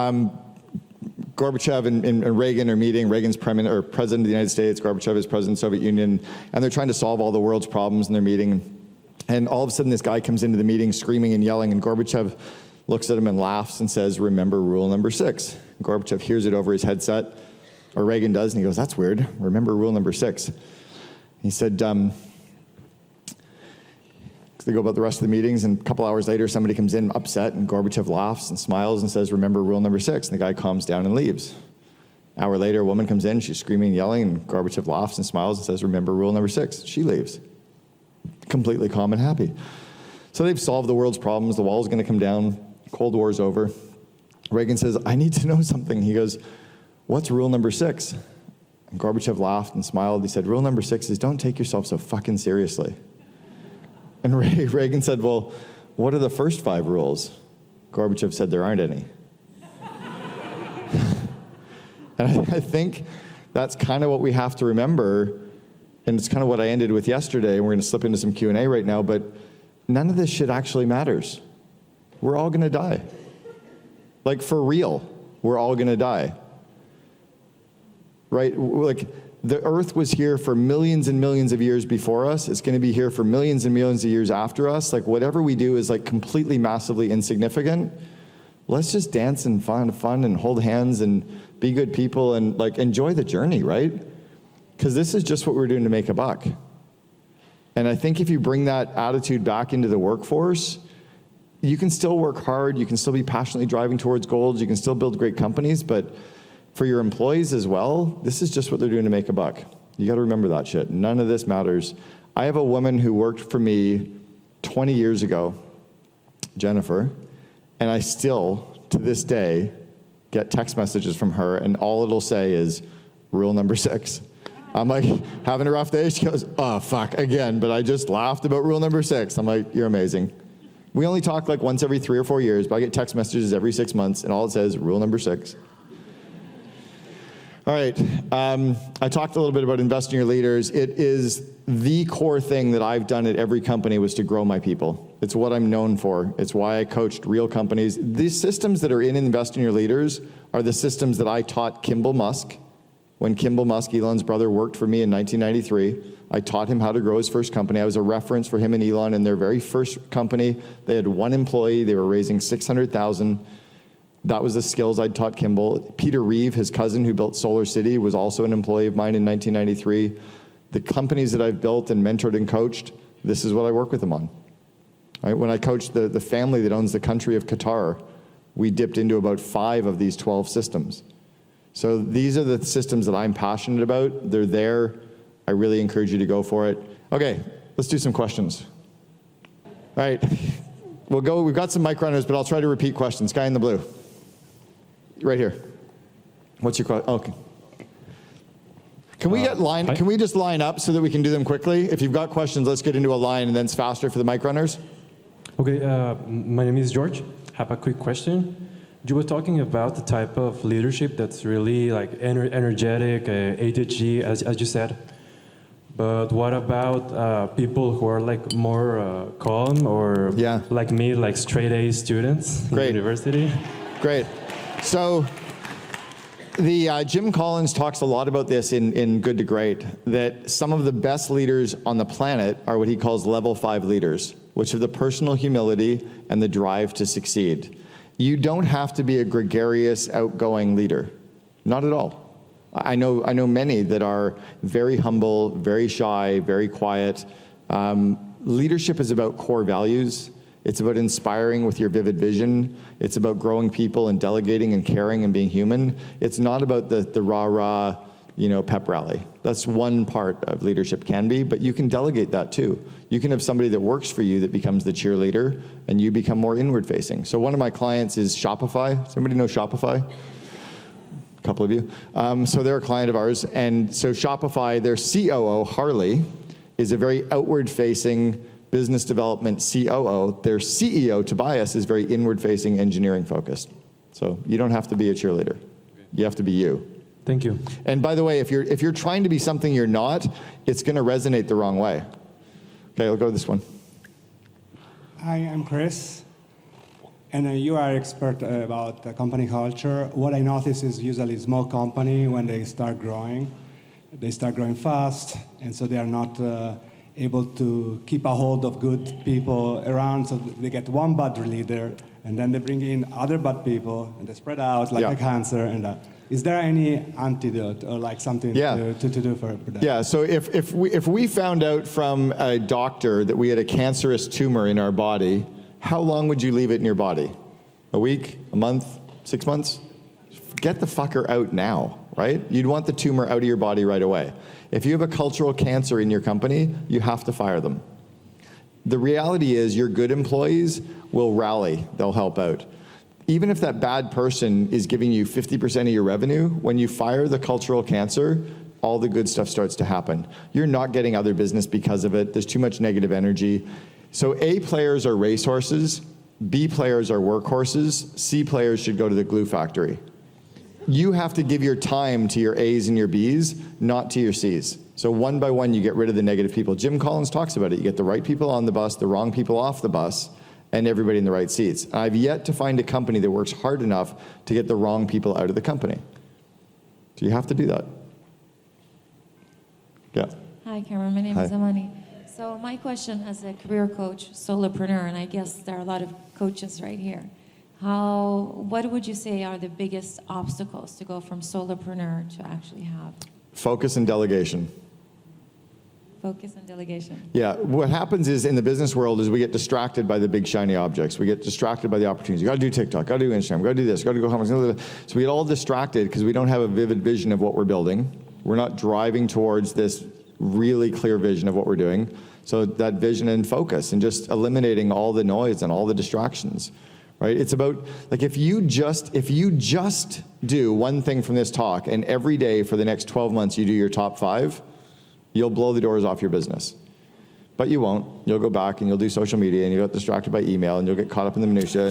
Gorbachev and Reagan are meeting. Reagan's president of the United States, Gorbachev is president of the Soviet Union, and they're trying to solve all the world's problems in their meeting. And all of a sudden this guy comes into the meeting screaming and yelling, and Gorbachev looks at him and laughs and says, "Remember rule number 6. Gorbachev hears it over his headset, or Reagan does, and he goes, "That's weird. Remember rule number 6. He said, they go about the rest of the meetings, and a couple hours later, somebody comes in upset, and Gorbachev laughs and smiles and says, "Remember rule number 6. And the guy calms down and leaves. An hour later, a woman comes in, she's screaming and yelling, and Gorbachev laughs and smiles and says, "Remember rule number 6. She leaves. Completely calm and happy. So they've solved the world's problems. The wall's going to come down. Cold War's over. Reagan says, "I need to know something." He goes, "What's rule number 6? And Gorbachev laughed and smiled. He said, "Rule number 6 is don't take yourself so fucking seriously." And Reagan said, "Well, what are the first 5 rules?" Gorbachev said, "There aren't any." And I think that's kind of what we have to remember, and it's kind of what I ended with yesterday, and we're going to slip into some Q&A right now, but none of this shit actually matters. We're all going to die. Like, for real, we're all going to die. Right? Like, the earth was here for millions and millions of years before us. It's going to be here for millions and millions of years after us. Like, whatever we do is like completely massively insignificant. Let's just dance and fun and hold hands and be good people and like enjoy the journey, right? Because this is just what we're doing to make a buck. And I think if you bring that attitude back into the workforce, you can still work hard, you can still be passionately driving towards goals, you can still build great companies, but for your employees as well, this is just what they're doing to make a buck. You got to remember that shit. None of this matters. I have a woman who worked for me 20 years ago, Jennifer, and I still, to this day, get text messages from her, and all it'll say is, rule number 6. I'm like, having a rough day? She goes, oh, fuck, again, but I just laughed about rule number 6. I'm like, you're amazing. We only talk like once every 3 or 4 years, but I get text messages every 6 months, and all it says, rule number 6. All right, I talked a little bit about investing in your leaders. It is the core thing that I've done at every company was to grow my people. It's what I'm known for. It's why I coached real companies. These systems that are in Invest in Your Leaders are the systems that I taught Kimball Musk. When Kimball Musk, Elon's brother, worked for me in 1993, I taught him how to grow his first company. I was a reference for him and Elon in their very first company. They had 1 employee. They were raising $600,000. That was the skills I'd taught Kimball. Peter Reeve, his cousin who built Solar City, was also an employee of mine in 1993. The companies that I've built and mentored and coached, this is what I work with them on. Right? When I coached the family that owns the country of Qatar, we dipped into about 5 of these 12 systems. So these are the systems that I'm passionate about. They're there. I really encourage you to go for it. Okay, let's do some questions. All right, we'll go. We've got some mic runners, but I'll try to repeat questions. Guy in the blue. Right here. What's your question? Okay. Can we get line? Can we just line up so that we can do them quickly? If you've got questions, let's get into a line, and then it's faster for the mic runners. Okay. My name is George. I have a quick question. You were talking about the type of leadership that's really like energetic, ADHD, as you said. But what about people who are like more calm or like me, like straight A students in university? Great. So the Jim Collins talks a lot about this in Good to Great, that some of the best leaders on the planet are what he calls level 5 leaders, which have the personal humility and the drive to succeed. You don't have to be a gregarious, outgoing leader. Not at all. I know many that are very humble, very shy, very quiet. Leadership is about core values. It's about inspiring with your vivid vision. It's about growing people and delegating and caring and being human. It's not about the rah-rah, pep rally. That's one part of leadership can be, but you can delegate that too. You can have somebody that works for you that becomes the cheerleader, and you become more inward-facing. So one of my clients is Shopify. Does anybody know Shopify? A couple of you. So they're a client of ours, and so Shopify, their COO, Harley, is a very outward-facing business development COO. Their CEO, Tobias, is very inward-facing, engineering-focused. So you don't have to be a cheerleader. You have to be you. Thank you. And by the way, if you're trying to be something you're not, it's going to resonate the wrong way. Okay, I'll go with this one. Hi, I'm Chris. And you are expert about company culture. What I notice is usually small company, when they start growing fast, and so they are not able to keep a hold of good people around, so they get one bad leader, and then they bring in other bad people, and they spread out like a cancer. And is there any antidote or like something to do for that? Yeah, so if we found out from a doctor that we had a cancerous tumor in our body, how long would you leave it in your body? A week, a month, 6 months? Get the fucker out now, right? You'd want the tumor out of your body right away. If you have a cultural cancer in your company, you have to fire them. The reality is your good employees will rally, they'll help out. Even if that bad person is giving you 50% of your revenue, when you fire the cultural cancer, all the good stuff starts to happen. You're not getting other business because of it. There's too much negative energy. So A players are racehorses, B players are workhorses, C players should go to the glue factory. You have to give your time to your A's and your B's, not to your C's. So one by one, you get rid of the negative people. Jim Collins talks about it. You get the right people on the bus, the wrong people off the bus, and everybody in the right seats. I've yet to find a company that works hard enough to get the wrong people out of the company. So you have to do that. Yeah. Hi, Cameron. My name is Amani. So my question as a career coach, solopreneur, and I guess there are a lot of coaches right here. What would you say are the biggest obstacles to go from solopreneur to actually have? Focus and delegation. Focus and delegation. Yeah, what happens is in the business world is we get distracted by the big shiny objects. We get distracted by the opportunities. You got to do TikTok, got to do Instagram, got to do this, got to go home. So we get all distracted because we don't have a vivid vision of what we're building. We're not driving towards this really clear vision of what we're doing. So that vision and focus and just eliminating all the noise and all the distractions, right? It's about, like, if you just do one thing from this talk and every day for the next 12 months you do your top 5, you'll blow the doors off your business. But you won't. You'll go back and you'll do social media and you'll get distracted by email and you'll get caught up in the minutia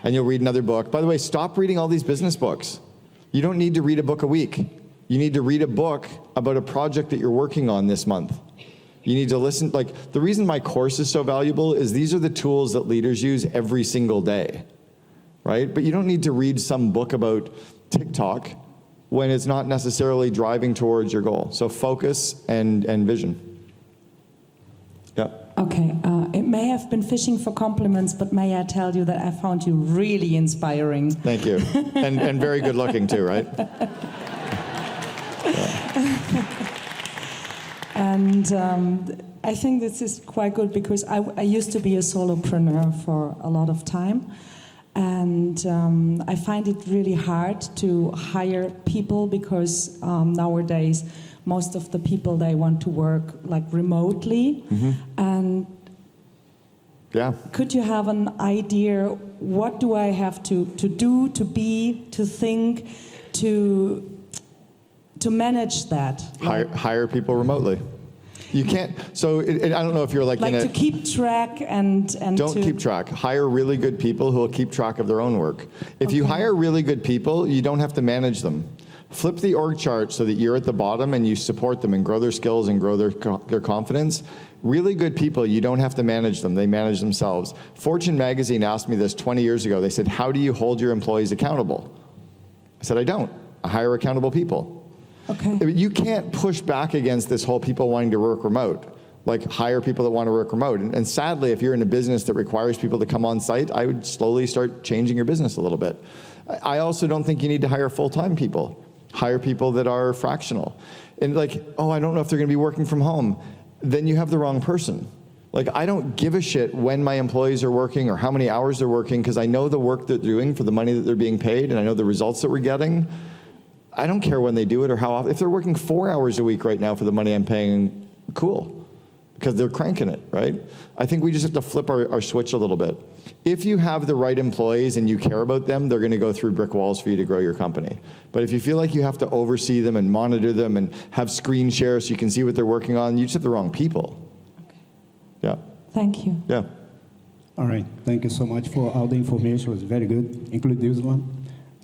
and you'll read another book. By the way, stop reading all these business books. You don't need to read a book a week. You need to read a book about a project that you're working on this month. You need to listen. Like, the reason my course is so valuable is these are the tools that leaders use every single day, right? But you don't need to read some book about TikTok when it's not necessarily driving towards your goal. So focus and vision. Yeah. Okay, it may have been fishing for compliments, but may I tell you that I found you really inspiring. Thank you. and very good looking too, right? And I think this is quite good because I used to be a solopreneur for a lot of time. And I find it really hard to hire people because nowadays most of the people, they want to work like remotely. Mm-hmm. And Yeah. could you have an idea, what do I have to do, to be, to think, to manage that? Hire people remotely. You can't, so I don't know if you're like in a... to keep track and Don't keep track. Hire really good people who will keep track of their own work. If you hire really good people, you don't have to manage them. Flip the org chart so that you're at the bottom and you support them and grow their skills and grow their confidence. Really good people, you don't have to manage them. They manage themselves. Fortune magazine asked me this 20 years ago. They said, how do you hold your employees accountable? I said, I don't. I hire accountable people. Okay. You can't push back against this whole people wanting to work remote. Like, hire people that want to work remote. And sadly, if you're in a business that requires people to come on site, I would slowly start changing your business a little bit. I also don't think you need to hire full-time people. Hire people that are fractional. And like, oh, I don't know if they're going to be working from home. Then you have the wrong person. Like, I don't give a shit when my employees are working or how many hours they're working because I know the work they're doing for the money that they're being paid and I know the results that we're getting. I don't care when they do it or how often. If they're working 4 hours a week right now for the money I'm paying, cool, because they're cranking it, right? I think we just have to flip our switch a little bit. If you have the right employees and you care about them, they're going to go through brick walls for you to grow your company. But if you feel like you have to oversee them and monitor them and have screen share so you can see what they're working on, you just have the wrong people. Okay. Yeah. Thank you. Yeah. All right. Thank you so much for all the information. It was very good, including this one.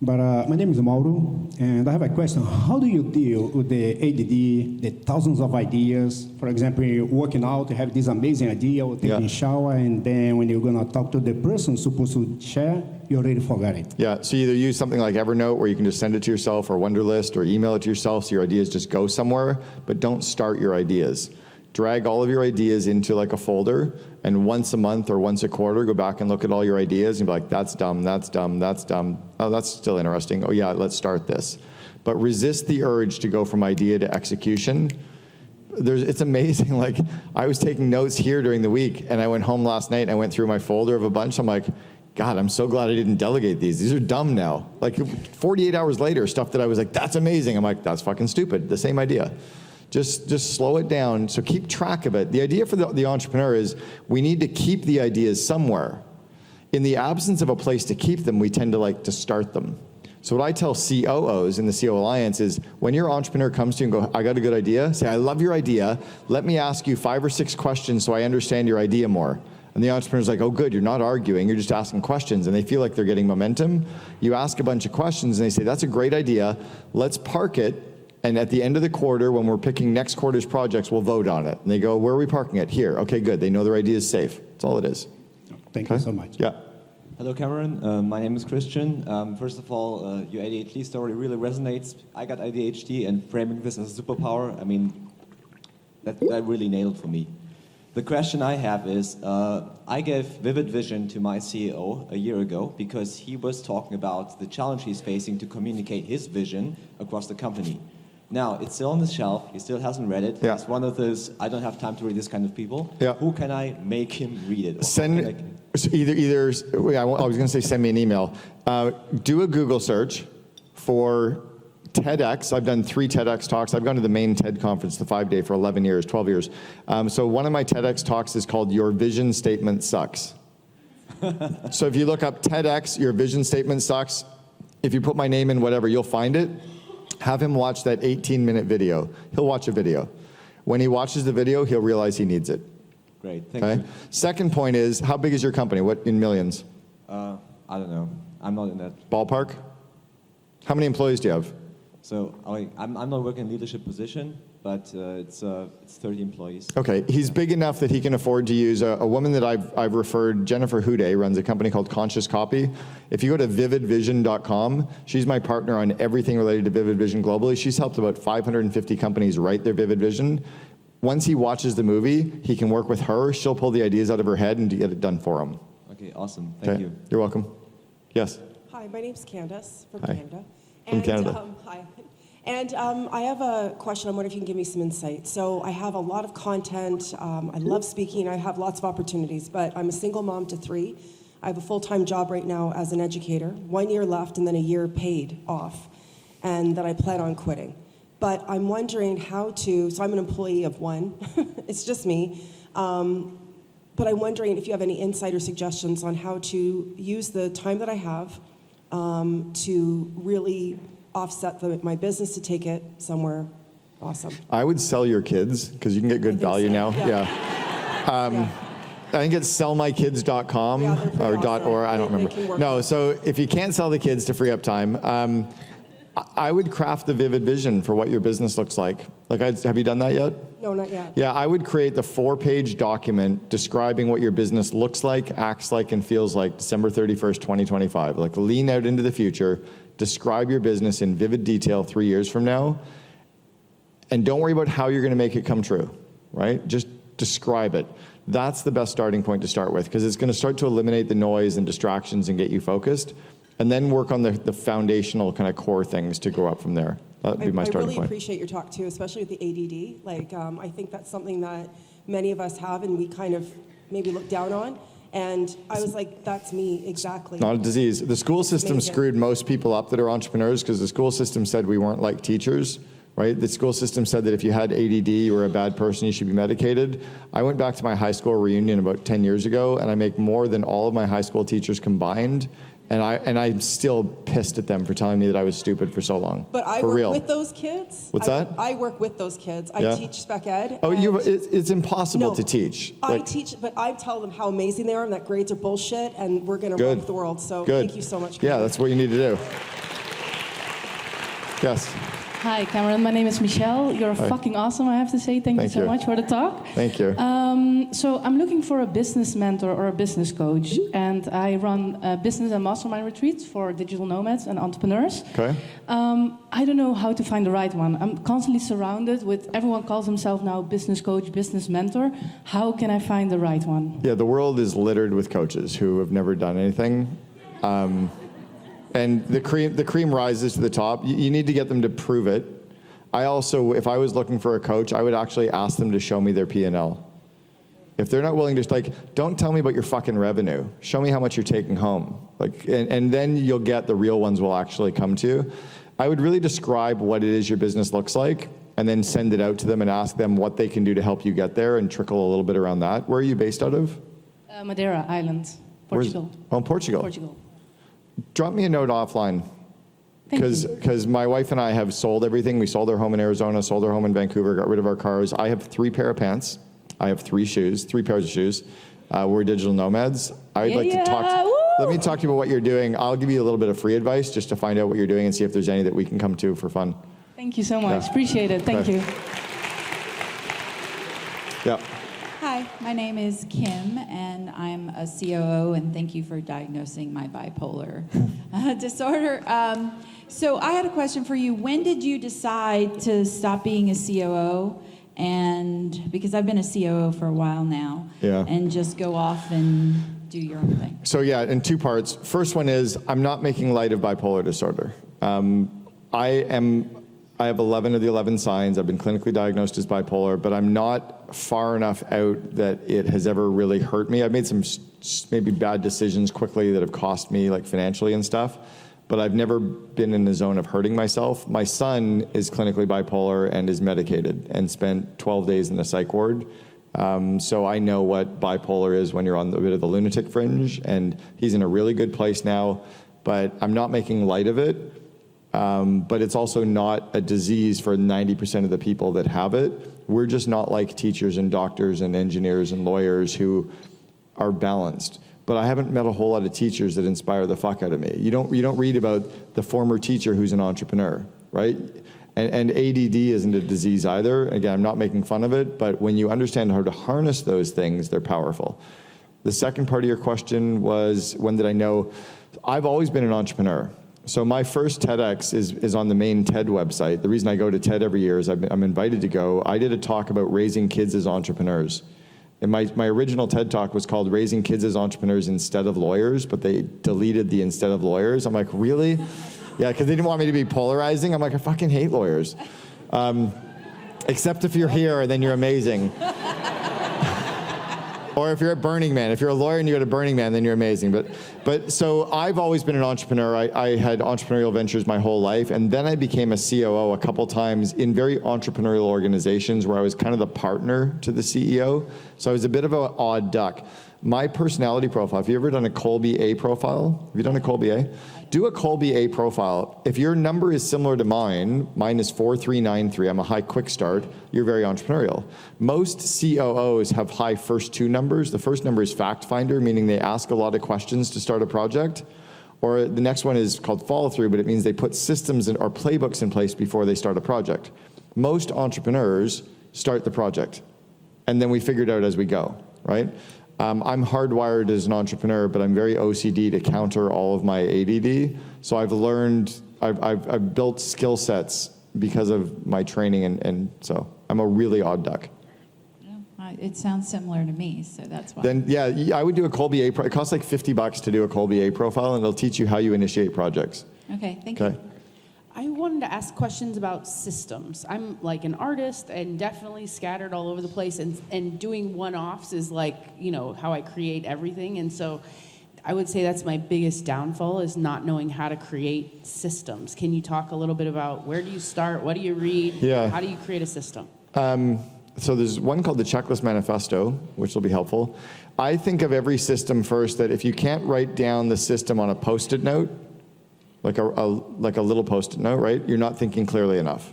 But my name is Mauro, and I have a question. How do you deal with the ADD, the thousands of ideas? For example, you're working out, you have this amazing idea, or taking a shower, and then when you're going to talk to the person supposed to share, you already forgot it. Yeah, so you either use something like Evernote where you can just send it to yourself or Wunderlist or email it to yourself so your ideas just go somewhere, but don't start your ideas. Drag all of your ideas into like a folder, and once a month or once a quarter, go back and look at all your ideas and be like, that's dumb, that's dumb, that's dumb. Oh, that's still interesting. Oh yeah, let's start this. But resist the urge to go from idea to execution. It's amazing. Like, I was taking notes here during the week, and I went home last night and I went through my folder of a bunch. I'm like, God, I'm so glad I didn't delegate these. These are dumb now. Like 48 hours later, stuff that I was like, that's amazing. I'm like, that's fucking stupid. The same idea. Just slow it down. So keep track of it. The idea for the entrepreneur is we need to keep the ideas somewhere. In the absence of a place to keep them, we tend to like to start them. So what I tell COOs in the CO Alliance is when your entrepreneur comes to you and go, I got a good idea, say, I love your idea. Let me ask you 5 or 6 questions so I understand your idea more. And the entrepreneur's like, oh, good, you're not arguing, you're just asking questions. And they feel like they're getting momentum. You ask a bunch of questions and they say, that's a great idea. Let's park it. And at the end of the quarter, when we're picking next quarter's projects, we'll vote on it. And they go, where are we parking it? Here. Okay, good. They know their idea is safe. That's all it is. Thank you so much. Yeah. Hello, Cameron. My name is Christian. First of all, your ADHD story really resonates. I got ADHD, and framing this as a superpower, I mean, that really nailed for me. The question I have is, I gave vivid vision to my CEO a year ago because he was talking about the challenge he's facing to communicate his vision across the company. Now, it's still on the shelf. He still hasn't read it. Yeah. It's one of those, I don't have time to read this kind of people. Yeah. Who can I make him read it? Or I was going to say send me an email. Do a Google search for TEDx. I've done 3 TEDx talks. I've gone to the main TED conference, the 5-day, for 11 years, 12 years. So one of my TEDx talks is called Your Vision Statement Sucks. So if you look up TEDx, Your Vision Statement Sucks, if you put my name in whatever, you'll find it. Have him watch that 18-minute video. He'll watch a video. When he watches the video, he'll realize he needs it. Great, thank you. Second point is, how big is your company? What in millions? I don't know. I'm not in that. Ballpark? How many employees do you have? So I'm not working in a leadership position, but it's 30 employees. Okay, he's big enough that he can afford to use a woman that I've referred, Jennifer Hude, runs a company called Conscious Copy. If you go to vividvision.com, she's my partner on everything related to Vivid Vision globally. She's helped about 550 companies write their Vivid Vision. Once he watches the movie, he can work with her. She'll pull the ideas out of her head and get it done for him. Okay, awesome. Thank you. You're welcome. Yes. Hi, my name's Candace from Hi. Canada. From Canada. Hi. And I have a question. I wonder if you can give me some insight. So I have a lot of content. I love speaking. I have lots of opportunities, but I'm a single mom to 3. I have a full-time job right now as an educator, 1 year left and then a year paid off, and then I plan on quitting. But I'm wondering how to, so I'm an employee of 1. It's just me. But I'm wondering if you have any insight or suggestions on how to use the time that I have to really offset my business to take it somewhere awesome. I would sell your kids because you can get good value so. now. Yeah. I think it's sellmykids.com Yeah, they're pretty or awesome. .or, I don't They remember. can work No, out. so if you can't sell the kids to free up time, I would craft the vivid vision for what your business looks like. Have you done that yet? No, not yet. Yeah, I would create the 4-page document describing what your business looks like, acts like, and feels like December 31st, 2025. Like lean out into the future, describe your business in vivid detail 3 years from now, and don't worry about how you're going to make it come true, right? Just describe it. That's the best starting point to start with because it's going to start to eliminate the noise and distractions and get you focused, and then work on the foundational kind of core things to grow up from there. That would be my I starting really point. appreciate your talk too, especially with the ADD. I think that's something that many of us have and we kind of maybe look down on. And I was like, that's me exactly. Not a disease. The school system Amazing. screwed most people up that are entrepreneurs because the school system said we weren't like teachers, right? The school system said that if you had ADD, you were a bad person, you should be medicated. I went back to my high school reunion about 10 years ago, and I make more than all of my high school teachers combined. And I'm still pissed at them for telling me that I was stupid for so long. But I for work real. with those kids. What's that? I work with those kids. Yeah. I teach spec ed. Oh, and- it's impossible No, to teach. I teach, but I tell them how amazing they are and that grades are bullshit and we're going to Good. rock the world. So Good. thank you so much. Yeah, that's what you need to do. Yes. Hi, Cameron. My name is Michelle. You're Hi. fucking awesome, I have to say. Thank you Thank so you. much for the talk. Thank you. So I'm looking for a business mentor or a business coach, and I run business and mastermind retreats for digital nomads and entrepreneurs. Okay. I don't know how to find the right one. I'm constantly surrounded with, everyone calls himself now business coach, business mentor. How can I find the right one? Yeah, the world is littered with coaches who have never done anything. And the cream rises to the top. You need to get them to prove it. I also, if I was looking for a coach, I would actually ask them to show me their P&L. If they're not willing to, don't tell me about your fucking revenue. Show me how much you're taking home. And then you'll get the real ones will actually come to you. I would really describe what it is your business looks like and then send it out to them and ask them what they can do to help you get there and trickle a little bit around that. Where are you based out of? Madeira Island, Portugal. Portugal. Portugal. Drop me a note offline. Thank you. Because my wife and I have sold everything. We sold our home in Arizona, sold our home in Vancouver, got rid of our cars. I have 3 pair of pants. I have 3 pairs of shoes. We're digital nomads. I'd like to talk. Let me talk to you about what you're doing. I'll give you a little bit of free advice just to find out what you're doing and see if there's any that we can come to for fun. Thank you so much. Yeah. Appreciate it. Thank Okay. you. Yeah. Hi, my name is Kim, and I'm a COO, and thank you for diagnosing my bipolar disorder. So I had a question for you. When did you decide to stop being a COO? And because I've been a COO for a while now, Yeah. and just go off and do your own thing. So yeah, in 2 parts. First one is I'm not making light of bipolar disorder. I have 11 of the 11 signs. I've been clinically diagnosed as bipolar, but I'm not far enough out that it has ever really hurt me. I've made some maybe bad decisions quickly that have cost me, like financially and stuff, but I've never been in the zone of hurting myself. My son is clinically bipolar and is medicated and spent 12 days in the psych ward. So I know what bipolar is when you're on a bit of the lunatic fringe, and he's in a really good place now, but I'm not making light of it. But it's also not a disease for 90% of the people that have it. We're just not like teachers and doctors and engineers and lawyers who are balanced. But I haven't met a whole lot of teachers that inspire the fuck out of me. You don't read about the former teacher who's an entrepreneur, right? And ADD isn't a disease either. Again, I'm not making fun of it, but when you understand how to harness those things, they're powerful. The second part of your question was, when did I know? I've always been an entrepreneur. So my first TEDx is on the main TED website. The reason I go to TED every year is I'm invited to go. I did a talk about raising kids as entrepreneurs. And my original TED talk was called Raising Kids as Entrepreneurs Instead of Lawyers, but they deleted the instead of lawyers. I'm like, really? Yeah, because they didn't want me to be polarizing. I'm like, I fucking hate lawyers. Except if you're here, then you're amazing. Or if you're at Burning Man. If you're a lawyer and you go to Burning Man, then you're amazing. But so I've always been an entrepreneur. I had entrepreneurial ventures my whole life, and then I became a COO a couple times in very entrepreneurial organizations where I was kind of the partner to the CEO. So I was a bit of an odd duck. My personality profile, have you ever done a Colby A profile? Have you done a Colby A? Do a Colby A profile. If your number is similar to mine is 4393, I'm a high quick start, you're very entrepreneurial. Most COOs have high first two numbers. The first number is fact finder, meaning they ask a lot of questions to start a project. Or the next one is called follow through, but it means they put systems or playbooks in place before they start a project. Most entrepreneurs start the project, and then we figure it out as we go, right? I'm hardwired as an entrepreneur, but I'm very OCD to counter all of my ADD. So I've learned, I've built skill sets because of my training, and so I'm a really odd duck. It sounds similar to me, so that's why. Then, yeah, I would do a Colby A. It costs like $50 to do a Colby A profile, and it'll teach you how you initiate projects. Okay, thank you. I wanted to ask questions about systems. I'm like an artist and definitely scattered all over the place, and doing one-offs is like, how I create everything. And so I would say that's my biggest downfall, is not knowing how to create systems. Can you talk a little bit about where do you start? What do you read? Yeah. How do you create a system? So there's one called the Checklist Manifesto, which will be helpful. I think of every system first that if you can't write down the system on a Post-it note, like a little Post-it note, right? You're not thinking clearly enough.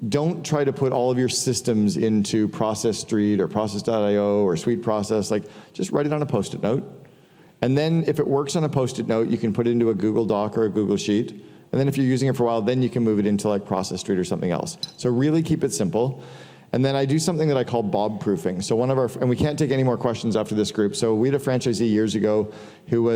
Don't try to put all of your systems into Process Street or Process.io or Suite Process. Like, just write it on a Post-it note. And then if it works on a Post-it note, you can put it into a Google Doc or a Google Sheet. And then if you're using it for a while, then you can move it into like Process Street or something else. So really keep it simple. And then I do something that I call Bob proofing. So and we can't take any more questions after this group. So we had a franchisee years ago who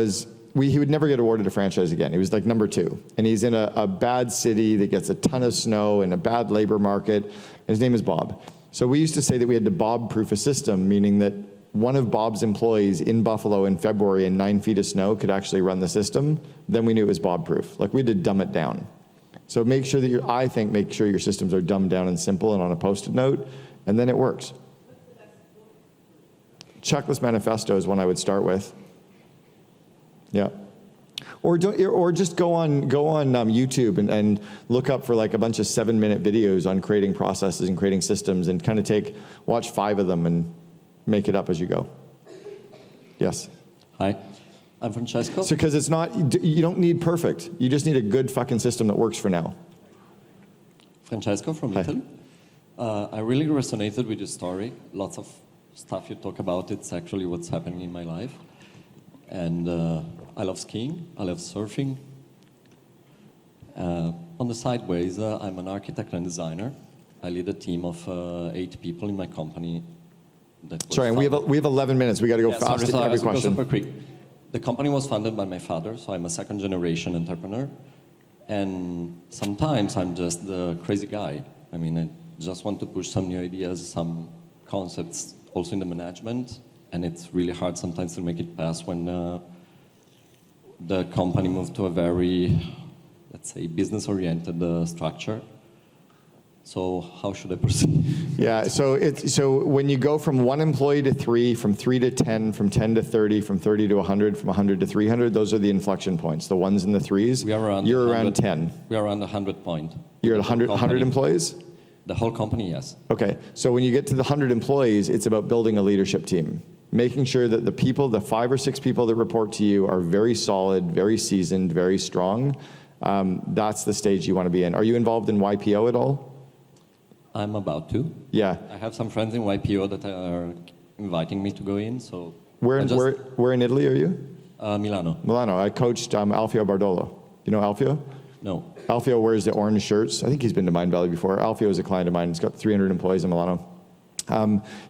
he would never get awarded a franchise again. He was like number 2. And he's in a bad city that gets a ton of snow and a bad labor market. And his name is Bob. So we used to say that we had to Bob-proof a system, meaning that one of Bob's employees in Buffalo in February in 9 feet of snow could actually run the system. Then we knew it was Bob-proof. Like, we had to dumb it down. So make sure that make sure your systems are dumbed down and simple and on a Post-it note, and then it works. Checklist Manifesto is one I would start with. Yeah, or just go on YouTube and look up for like a bunch of 7-minute videos on creating processes and creating systems, and kind of watch 5 of them and make it up as you go. Yes. Hi, I'm Francesco. So because you don't need perfect. You just need a good fucking system that works for now. Francesco from Italy. I really resonated with your story. Lots of stuff you talk about. It's actually what's happening in my life. And I love skiing, I love surfing. On the sideways, I'm an architect and designer. I lead a team of 8 people in my company. Sorry, and we have 11 minutes. We got to go fast to every question. Super quick. The company was founded by my father, so I'm a second-generation entrepreneur. And sometimes I'm just the crazy guy. I mean, I just want to push some new ideas, some concepts, also in the management. And it's really hard sometimes to make it pass when the company moved to a very, let's say, business-oriented structure. So how should I proceed? Yeah, so when you go from 1 employee to 3, from 3 to 10, from 10 to 30, from 30 to 100, from 100 to 300, those are the inflection points, the 1s and the 3s. We are around You're 100, around 10. We are around the 100 point. You're at 100 employees? The whole company, yes. Okay, so when you get to the 100 employees, it's about building a leadership team. Making sure that the people, the 5 or 6 people that report to you are very solid, very seasoned, very strong. That's the stage you want to be in. Are you involved in YPO at all? I'm about to. Yeah. I have some friends in YPO that are inviting me to go in, so... Where in Italy are you? Milano. Milano. I coached Alfio Bardolo. You know Alfio? No. Alfio wears the orange shirts. I think he's been to Mindvalley before. Alfio is a client of mine. He's got 300 employees in Milano.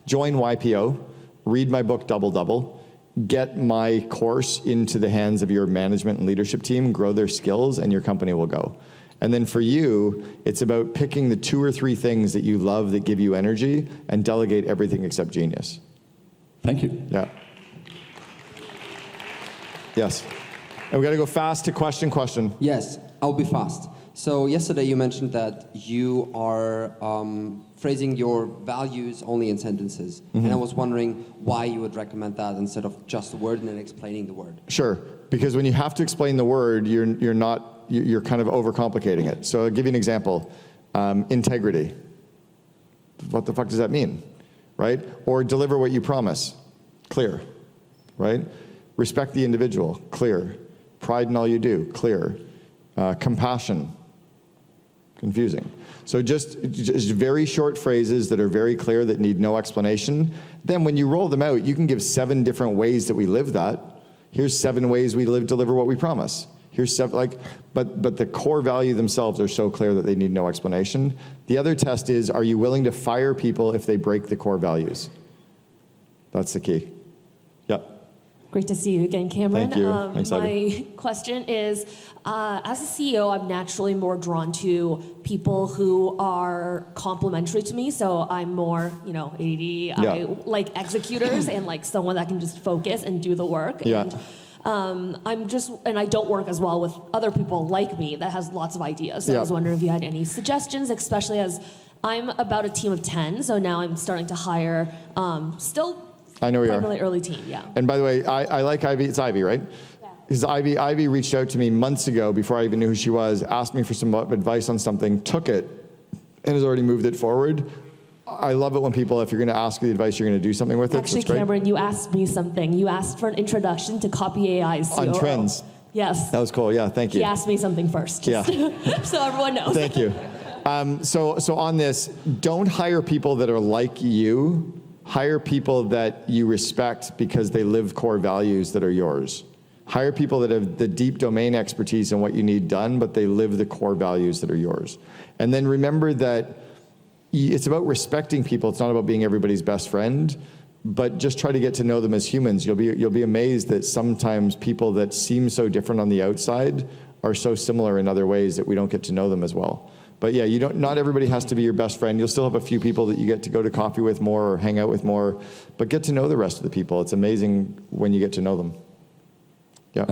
Join YPO. Read my book, Double Double. Get my course into the hands of your management and leadership team. Grow their skills, and your company will go. And then for you, it's about picking the 2 or 3 things that you love that give you energy and delegate everything except genius. Thank you. Yeah. Yes. And we got to go fast to question. Yes, I'll be fast. So yesterday you mentioned that you are phrasing your values only in sentences. Mm-hmm. And I was wondering why you would recommend that instead of just a word and then explaining the word. Sure. Because when you have to explain the word, you're kind of overcomplicating it. So I'll give you an example. Integrity. What the fuck does that mean? Right? Or deliver what you promise. Clear. Right? Respect the individual. Clear. Pride in all you do. Clear. Compassion. Confusing. So just very short phrases that are very clear that need no explanation. Then when you roll them out, you can give 7 different ways that we live that. Here's 7 ways we deliver what we promise. Here's 7, but the core value themselves are so clear that they need no explanation. The other test is, are you willing to fire people if they break the core values? That's the key. Yep. Great to see you again, Cameron. Thank you. Thanks, my question is, as a CEO, I'm naturally more drawn to people who are complementary to me. So I'm more, ADD. Yeah. I like executors and like someone that can just focus and do the work. Yeah. And I don't work as well with other people like me that has lots of ideas. So Yeah. I was wondering if you had any suggestions, especially as I'm about a team of 10. So now I'm starting to hire still I know you are. primarily early team, yeah. And by the way, I like Ivy. It's Ivy, right? Because Ivy reached out to me months ago before I even knew who she was, asked me for some advice on something, took it, and has already moved it forward. I love it when people, if you're going to ask the advice, you're going to do something with it. Actually, so Cameron, you asked me something. You asked for an introduction to Copy AI's COO. On trends. Yes. That was cool. Yeah, thank you. He asked me something first, just so everyone knows. Thank you. So on this, don't hire people that are like you. Hire people that you respect because they live core values that are yours. Hire people that have the deep domain expertise in what you need done, but they live the core values that are yours. And then remember that it's about respecting people. It's not about being everybody's best friend, but just try to get to know them as humans. You'll be amazed that sometimes people that seem so different on the outside are so similar in other ways that we don't get to know them as well. But yeah, not everybody has to be your best friend. You'll still have a few people that you get to go to coffee with more or hang out with more, but get to know the rest of the people. It's amazing when you get to know them. Yeah.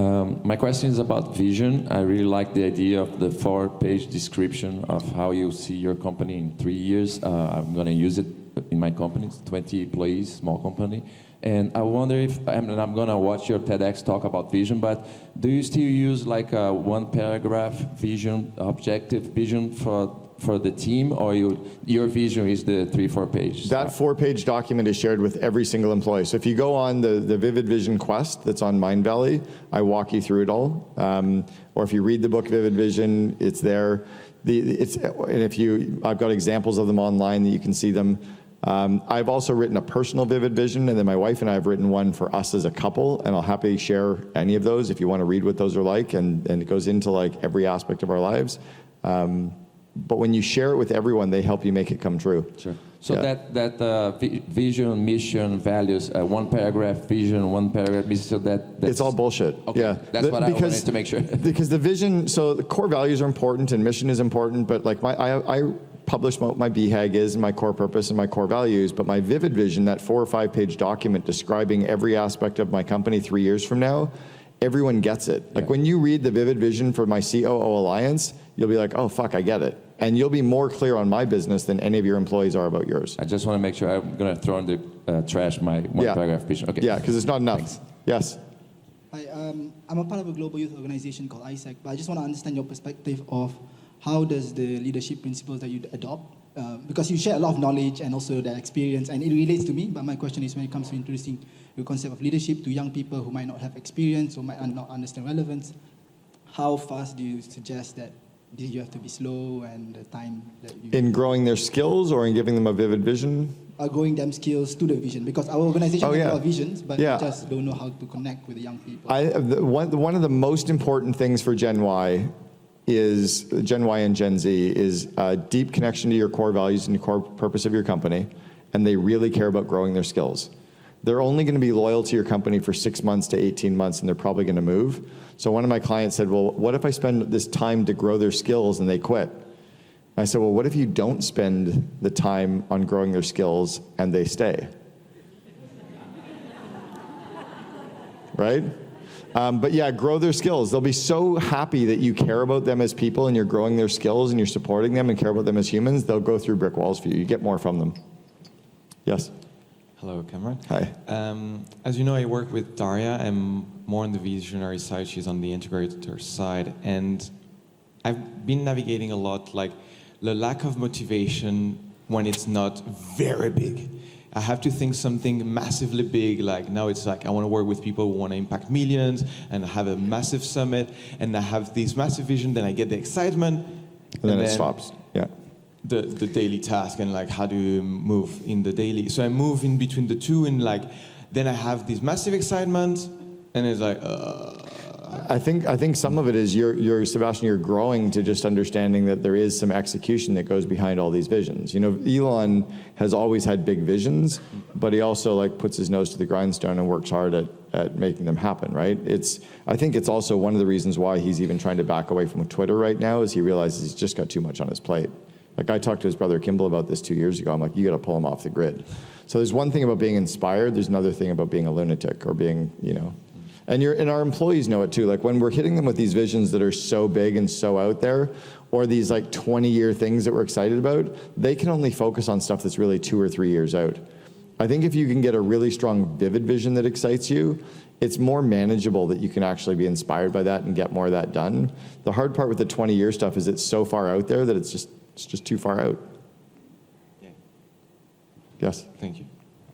My question is about vision. I really like the idea of the 4-page description of how you see your company in 3 years. I'm going to use it in my company. It's 20 employees, small company. And I wonder if, I'm going to watch your TEDx talk about vision, but do you still use like a 1-paragraph vision, objective vision for the team, or your vision is the 3-4 pages? That 4-page document is shared with every single employee. So if you go on the Vivid Vision Quest that's on Mindvalley, I walk you through it all. Or if you read the book Vivid Vision, it's there. I've got examples of them online that you can see them. I've also written a personal Vivid Vision, and then my wife and I have written one for us as a couple, and I'll happily share any of those if you want to read what those are like, and it goes into like every aspect of our lives. But when you share it with everyone, they help you make it come true. Sure. So that vision, mission, values, 1-paragraph vision, 1-paragraph mission, so that's... It's all bullshit. Okay. Yeah. That's what I wanted to make sure. Because the vision, so the core values are important and mission is important, but like I publish what my BHAG is and my core purpose and my core values, but my Vivid Vision, that 4 or 5-page document describing every aspect of my company 3 years from now, everyone gets it. Like when you read the Vivid Vision for my COO Alliance, you'll be like, oh, fuck, I get it. And you'll be more clear on my business than any of your employees are about yours. I just want to make sure I'm going to throw in the trash my one paragraph pitch. Okay. Yeah, because it's not enough. Thanks. Yes. Hi, I'm a part of a global youth organization called ISAC, but I just want to understand your perspective of how does the leadership principles that you adopt, because you share a lot of knowledge and also that experience, and it relates to me, but my question is when it comes to introducing the concept of leadership to young people who might not have experience or might not understand relevance, how fast do you suggest that you have to be slow and the time that you... In growing their skills or in giving them a vivid vision? Growing them skills to the vision, because our organization has a lot of visions, but we just don't know how to connect with the young people. One of the most important things for Gen Y and Gen Z is a deep connection to your core values and your core purpose of your company, and they really care about growing their skills. They're only going to be loyal to your company for 6 months to 18 months, and they're probably going to move. So one of my clients said, well, what if I spend this time to grow their skills and they quit? I said, well, what if you don't spend the time on growing their skills and they stay? Right? But yeah, grow their skills. They'll be so happy that you care about them as people and you're growing their skills and you're supporting them and care about them as humans. They'll go through brick walls for you. You get more from them. Yes? Hello, Cameron. Hi. As you know, I work with Daria. I'm more on the visionary side. She's on the integrator side. And I've been navigating a lot, like the lack of motivation when it's not very big. I have to think something massively big, like now it's like I want to work with people who want to impact millions and have a massive summit, and I have this massive vision, then I get the excitement. And then it stops, yeah. The daily task and like how do you move in the daily. So I move in between the two, and like then I have this massive excitement and it's like I think some of it is you're Sebastian, you're growing to just understanding that there is some execution that goes behind all these visions. You know, Elon has always had big visions, but he also like puts his nose to the grindstone and works hard at making them happen, right? I think it's also one of the reasons why he's even trying to back away from Twitter right now is he realizes he's just got too much on his plate. Like I talked to his brother Kimball about this 2 years ago. I'm like, you got to pull him off the grid. So there's one thing about being inspired. There's another thing about being a lunatic or being, you know, and our employees know it too. Like when we're hitting them with these visions that are so big and so out there, or these like 20-year things that we're excited about, they can only focus on stuff that's really 2 or 3 years out. I think if you can get a really strong, vivid vision that excites you, it's more manageable that you can actually be inspired by that and get more of that done. The hard part with the 20-year stuff is it's so far out there that it's just too far out. Yeah. Yes. Thank you.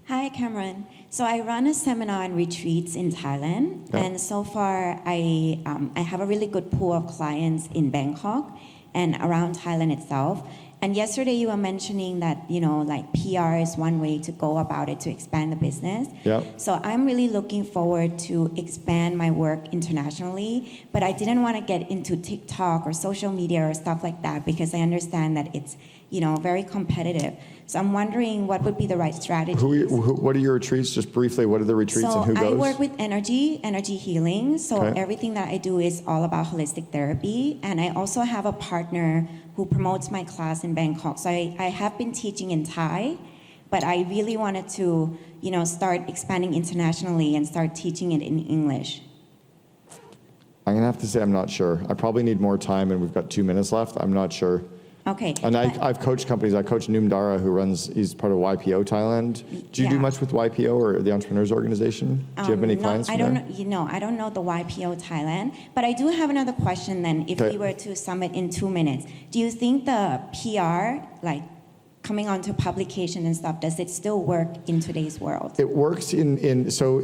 Hi, Cameron. So I run a seminar and retreats in Thailand, and so far I have a really good pool of clients in Bangkok and around Thailand itself. And yesterday you were mentioning that, you know, like PR is one way to go about it to expand the business. Yep. So I'm really looking forward to expand my work internationally, but I didn't want to get into TikTok or social media or stuff like that because I understand that it's, you know, very competitive. So I'm wondering what would be the right strategy. What are your retreats? Just briefly, what are the retreats and who goes? I work with energy healing. So everything that I do is all about holistic therapy. And I also have a partner who promotes my class in Bangkok. So I have been teaching in Thai, but I really wanted to, you know, start expanding internationally and start teaching it in English. I'm gonna have to say I'm not sure. I probably need more time and we've got 2 minutes left. I'm not sure. Okay. And I've coached companies. I coach Noom Dara, he's part of YPO Thailand. Do you do much with YPO or the Entrepreneurs Organization? Do you have any clients from there? I don't know the YPO Thailand, but I do have another question then. If we were to summit in 2 minutes, do you think the PR, like coming onto publication and stuff, does it still work in today's world? It works so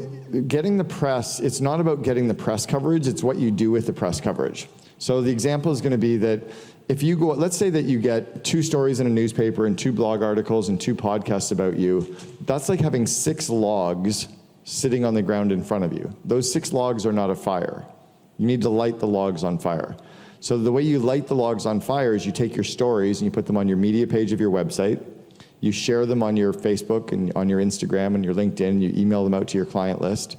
getting the press, it's not about getting the press coverage, it's what you do with the press coverage. So the example is gonna be that if you go, let's say that you get 2 stories in a newspaper and 2 blog articles and 2 podcasts about you, that's like having 6 logs sitting on the ground in front of you. Those 6 logs are not a fire. You need to light the logs on fire. So the way you light the logs on fire is you take your stories and you put them on your media page of your website, you share them on your Facebook and on your Instagram and your LinkedIn, you email them out to your client list.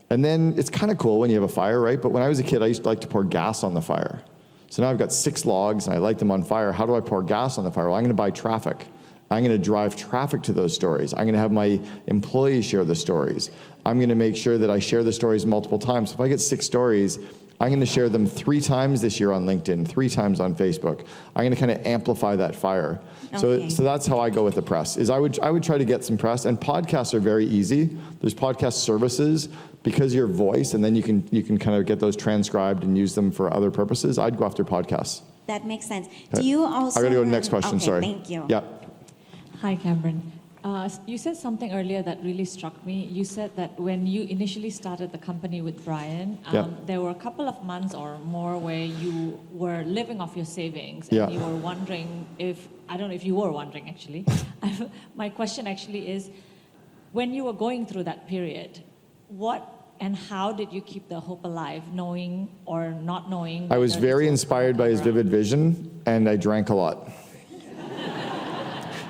And then it's kind of cool when you have a fire, right? But when I was a kid, I used to like to pour gas on the fire. So now I've got 6 logs and I light them on fire. How do I pour gas on the fire? Well, I'm gonna buy traffic. I'm gonna drive traffic to those stories. I'm gonna have my employees share the stories. I'm gonna make sure that I share the stories multiple times. If I get 6 stories, I'm going to share them 3 times this year on LinkedIn, 3 times on Facebook. I'm going to kind of amplify that fire. Okay. So that's how I go with the press. Is I would try to get some press, and podcasts are very easy. There's podcast services because your voice, and then you can kind of get those transcribed and use them for other purposes. I'd go after podcasts. That makes sense. Do you also? I got to go to the next question. Okay, Sorry. Thank you. Yeah. Hi, Cameron. You said something earlier that really struck me. You said that when you initially started the company with Brian, there were a couple of months or more where you were living off your savings, and you were wondering if, I don't know if you were wondering actually. My question actually is, when you were going through that period, what and how did you keep the hope alive, knowing or not knowing? I was very inspired by his vivid vision, and I drank a lot.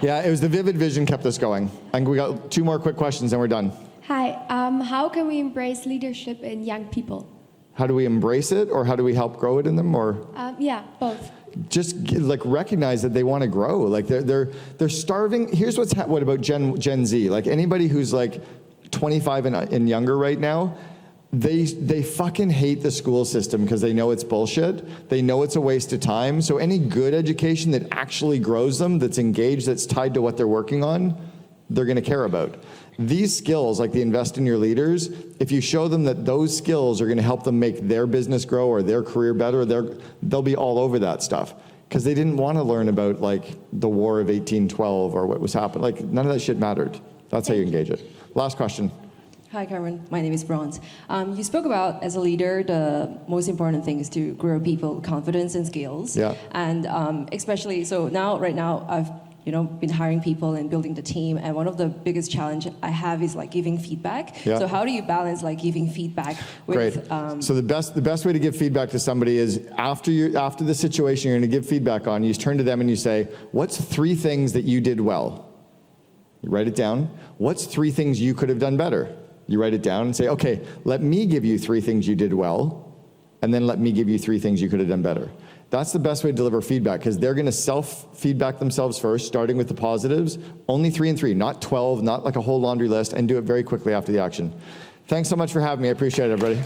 Yeah, it was the vivid vision kept us going. And we got 2 more quick questions, and we're done. Hi, how can we embrace leadership in young people? How do we embrace it, or how do we help grow it in them, or? Yeah, both. Just like recognize that they want to grow. Like they're starving. Here's what about Gen Z? Like anybody who's like 25 and younger right now, they fucking hate the school system because they know it's bullshit. They know it's a waste of time. So any good education that actually grows them, that's engaged, that's tied to what they're working on, they're going to care about. These skills, like the invest in your leaders, if you show them that those skills are going to help them make their business grow or their career better, they'll be all over that stuff. Because they didn't want to learn about like the War of 1812 or what was happening. Like none of that shit mattered. That's how you engage it. Last question. Hi, Cameron. My name is Bronze. You spoke about, as a leader, the most important thing is to grow people confidence and skills. Yeah. And especially, so now, right now, I've been hiring people and building the team. And one of the biggest challenge I have is like giving feedback. Yeah. So how do you balance like giving feedback with? Great. So the best way to give feedback to somebody is after the situation you're going to give feedback on, you turn to them and you say, "What's 3 things that you did well?" You write it down. What's 3 things you could have done better? You write it down and say, "Okay, let me give you 3 things you did well, and then let me give you 3 things you could have done better." That's the best way to deliver feedback, because they're going to self-feedback themselves first, starting with the positives. Only 3 and 3, not 12, not like a whole laundry list, and do it very quickly after the action. Thanks so much for having me. I appreciate it, everybody.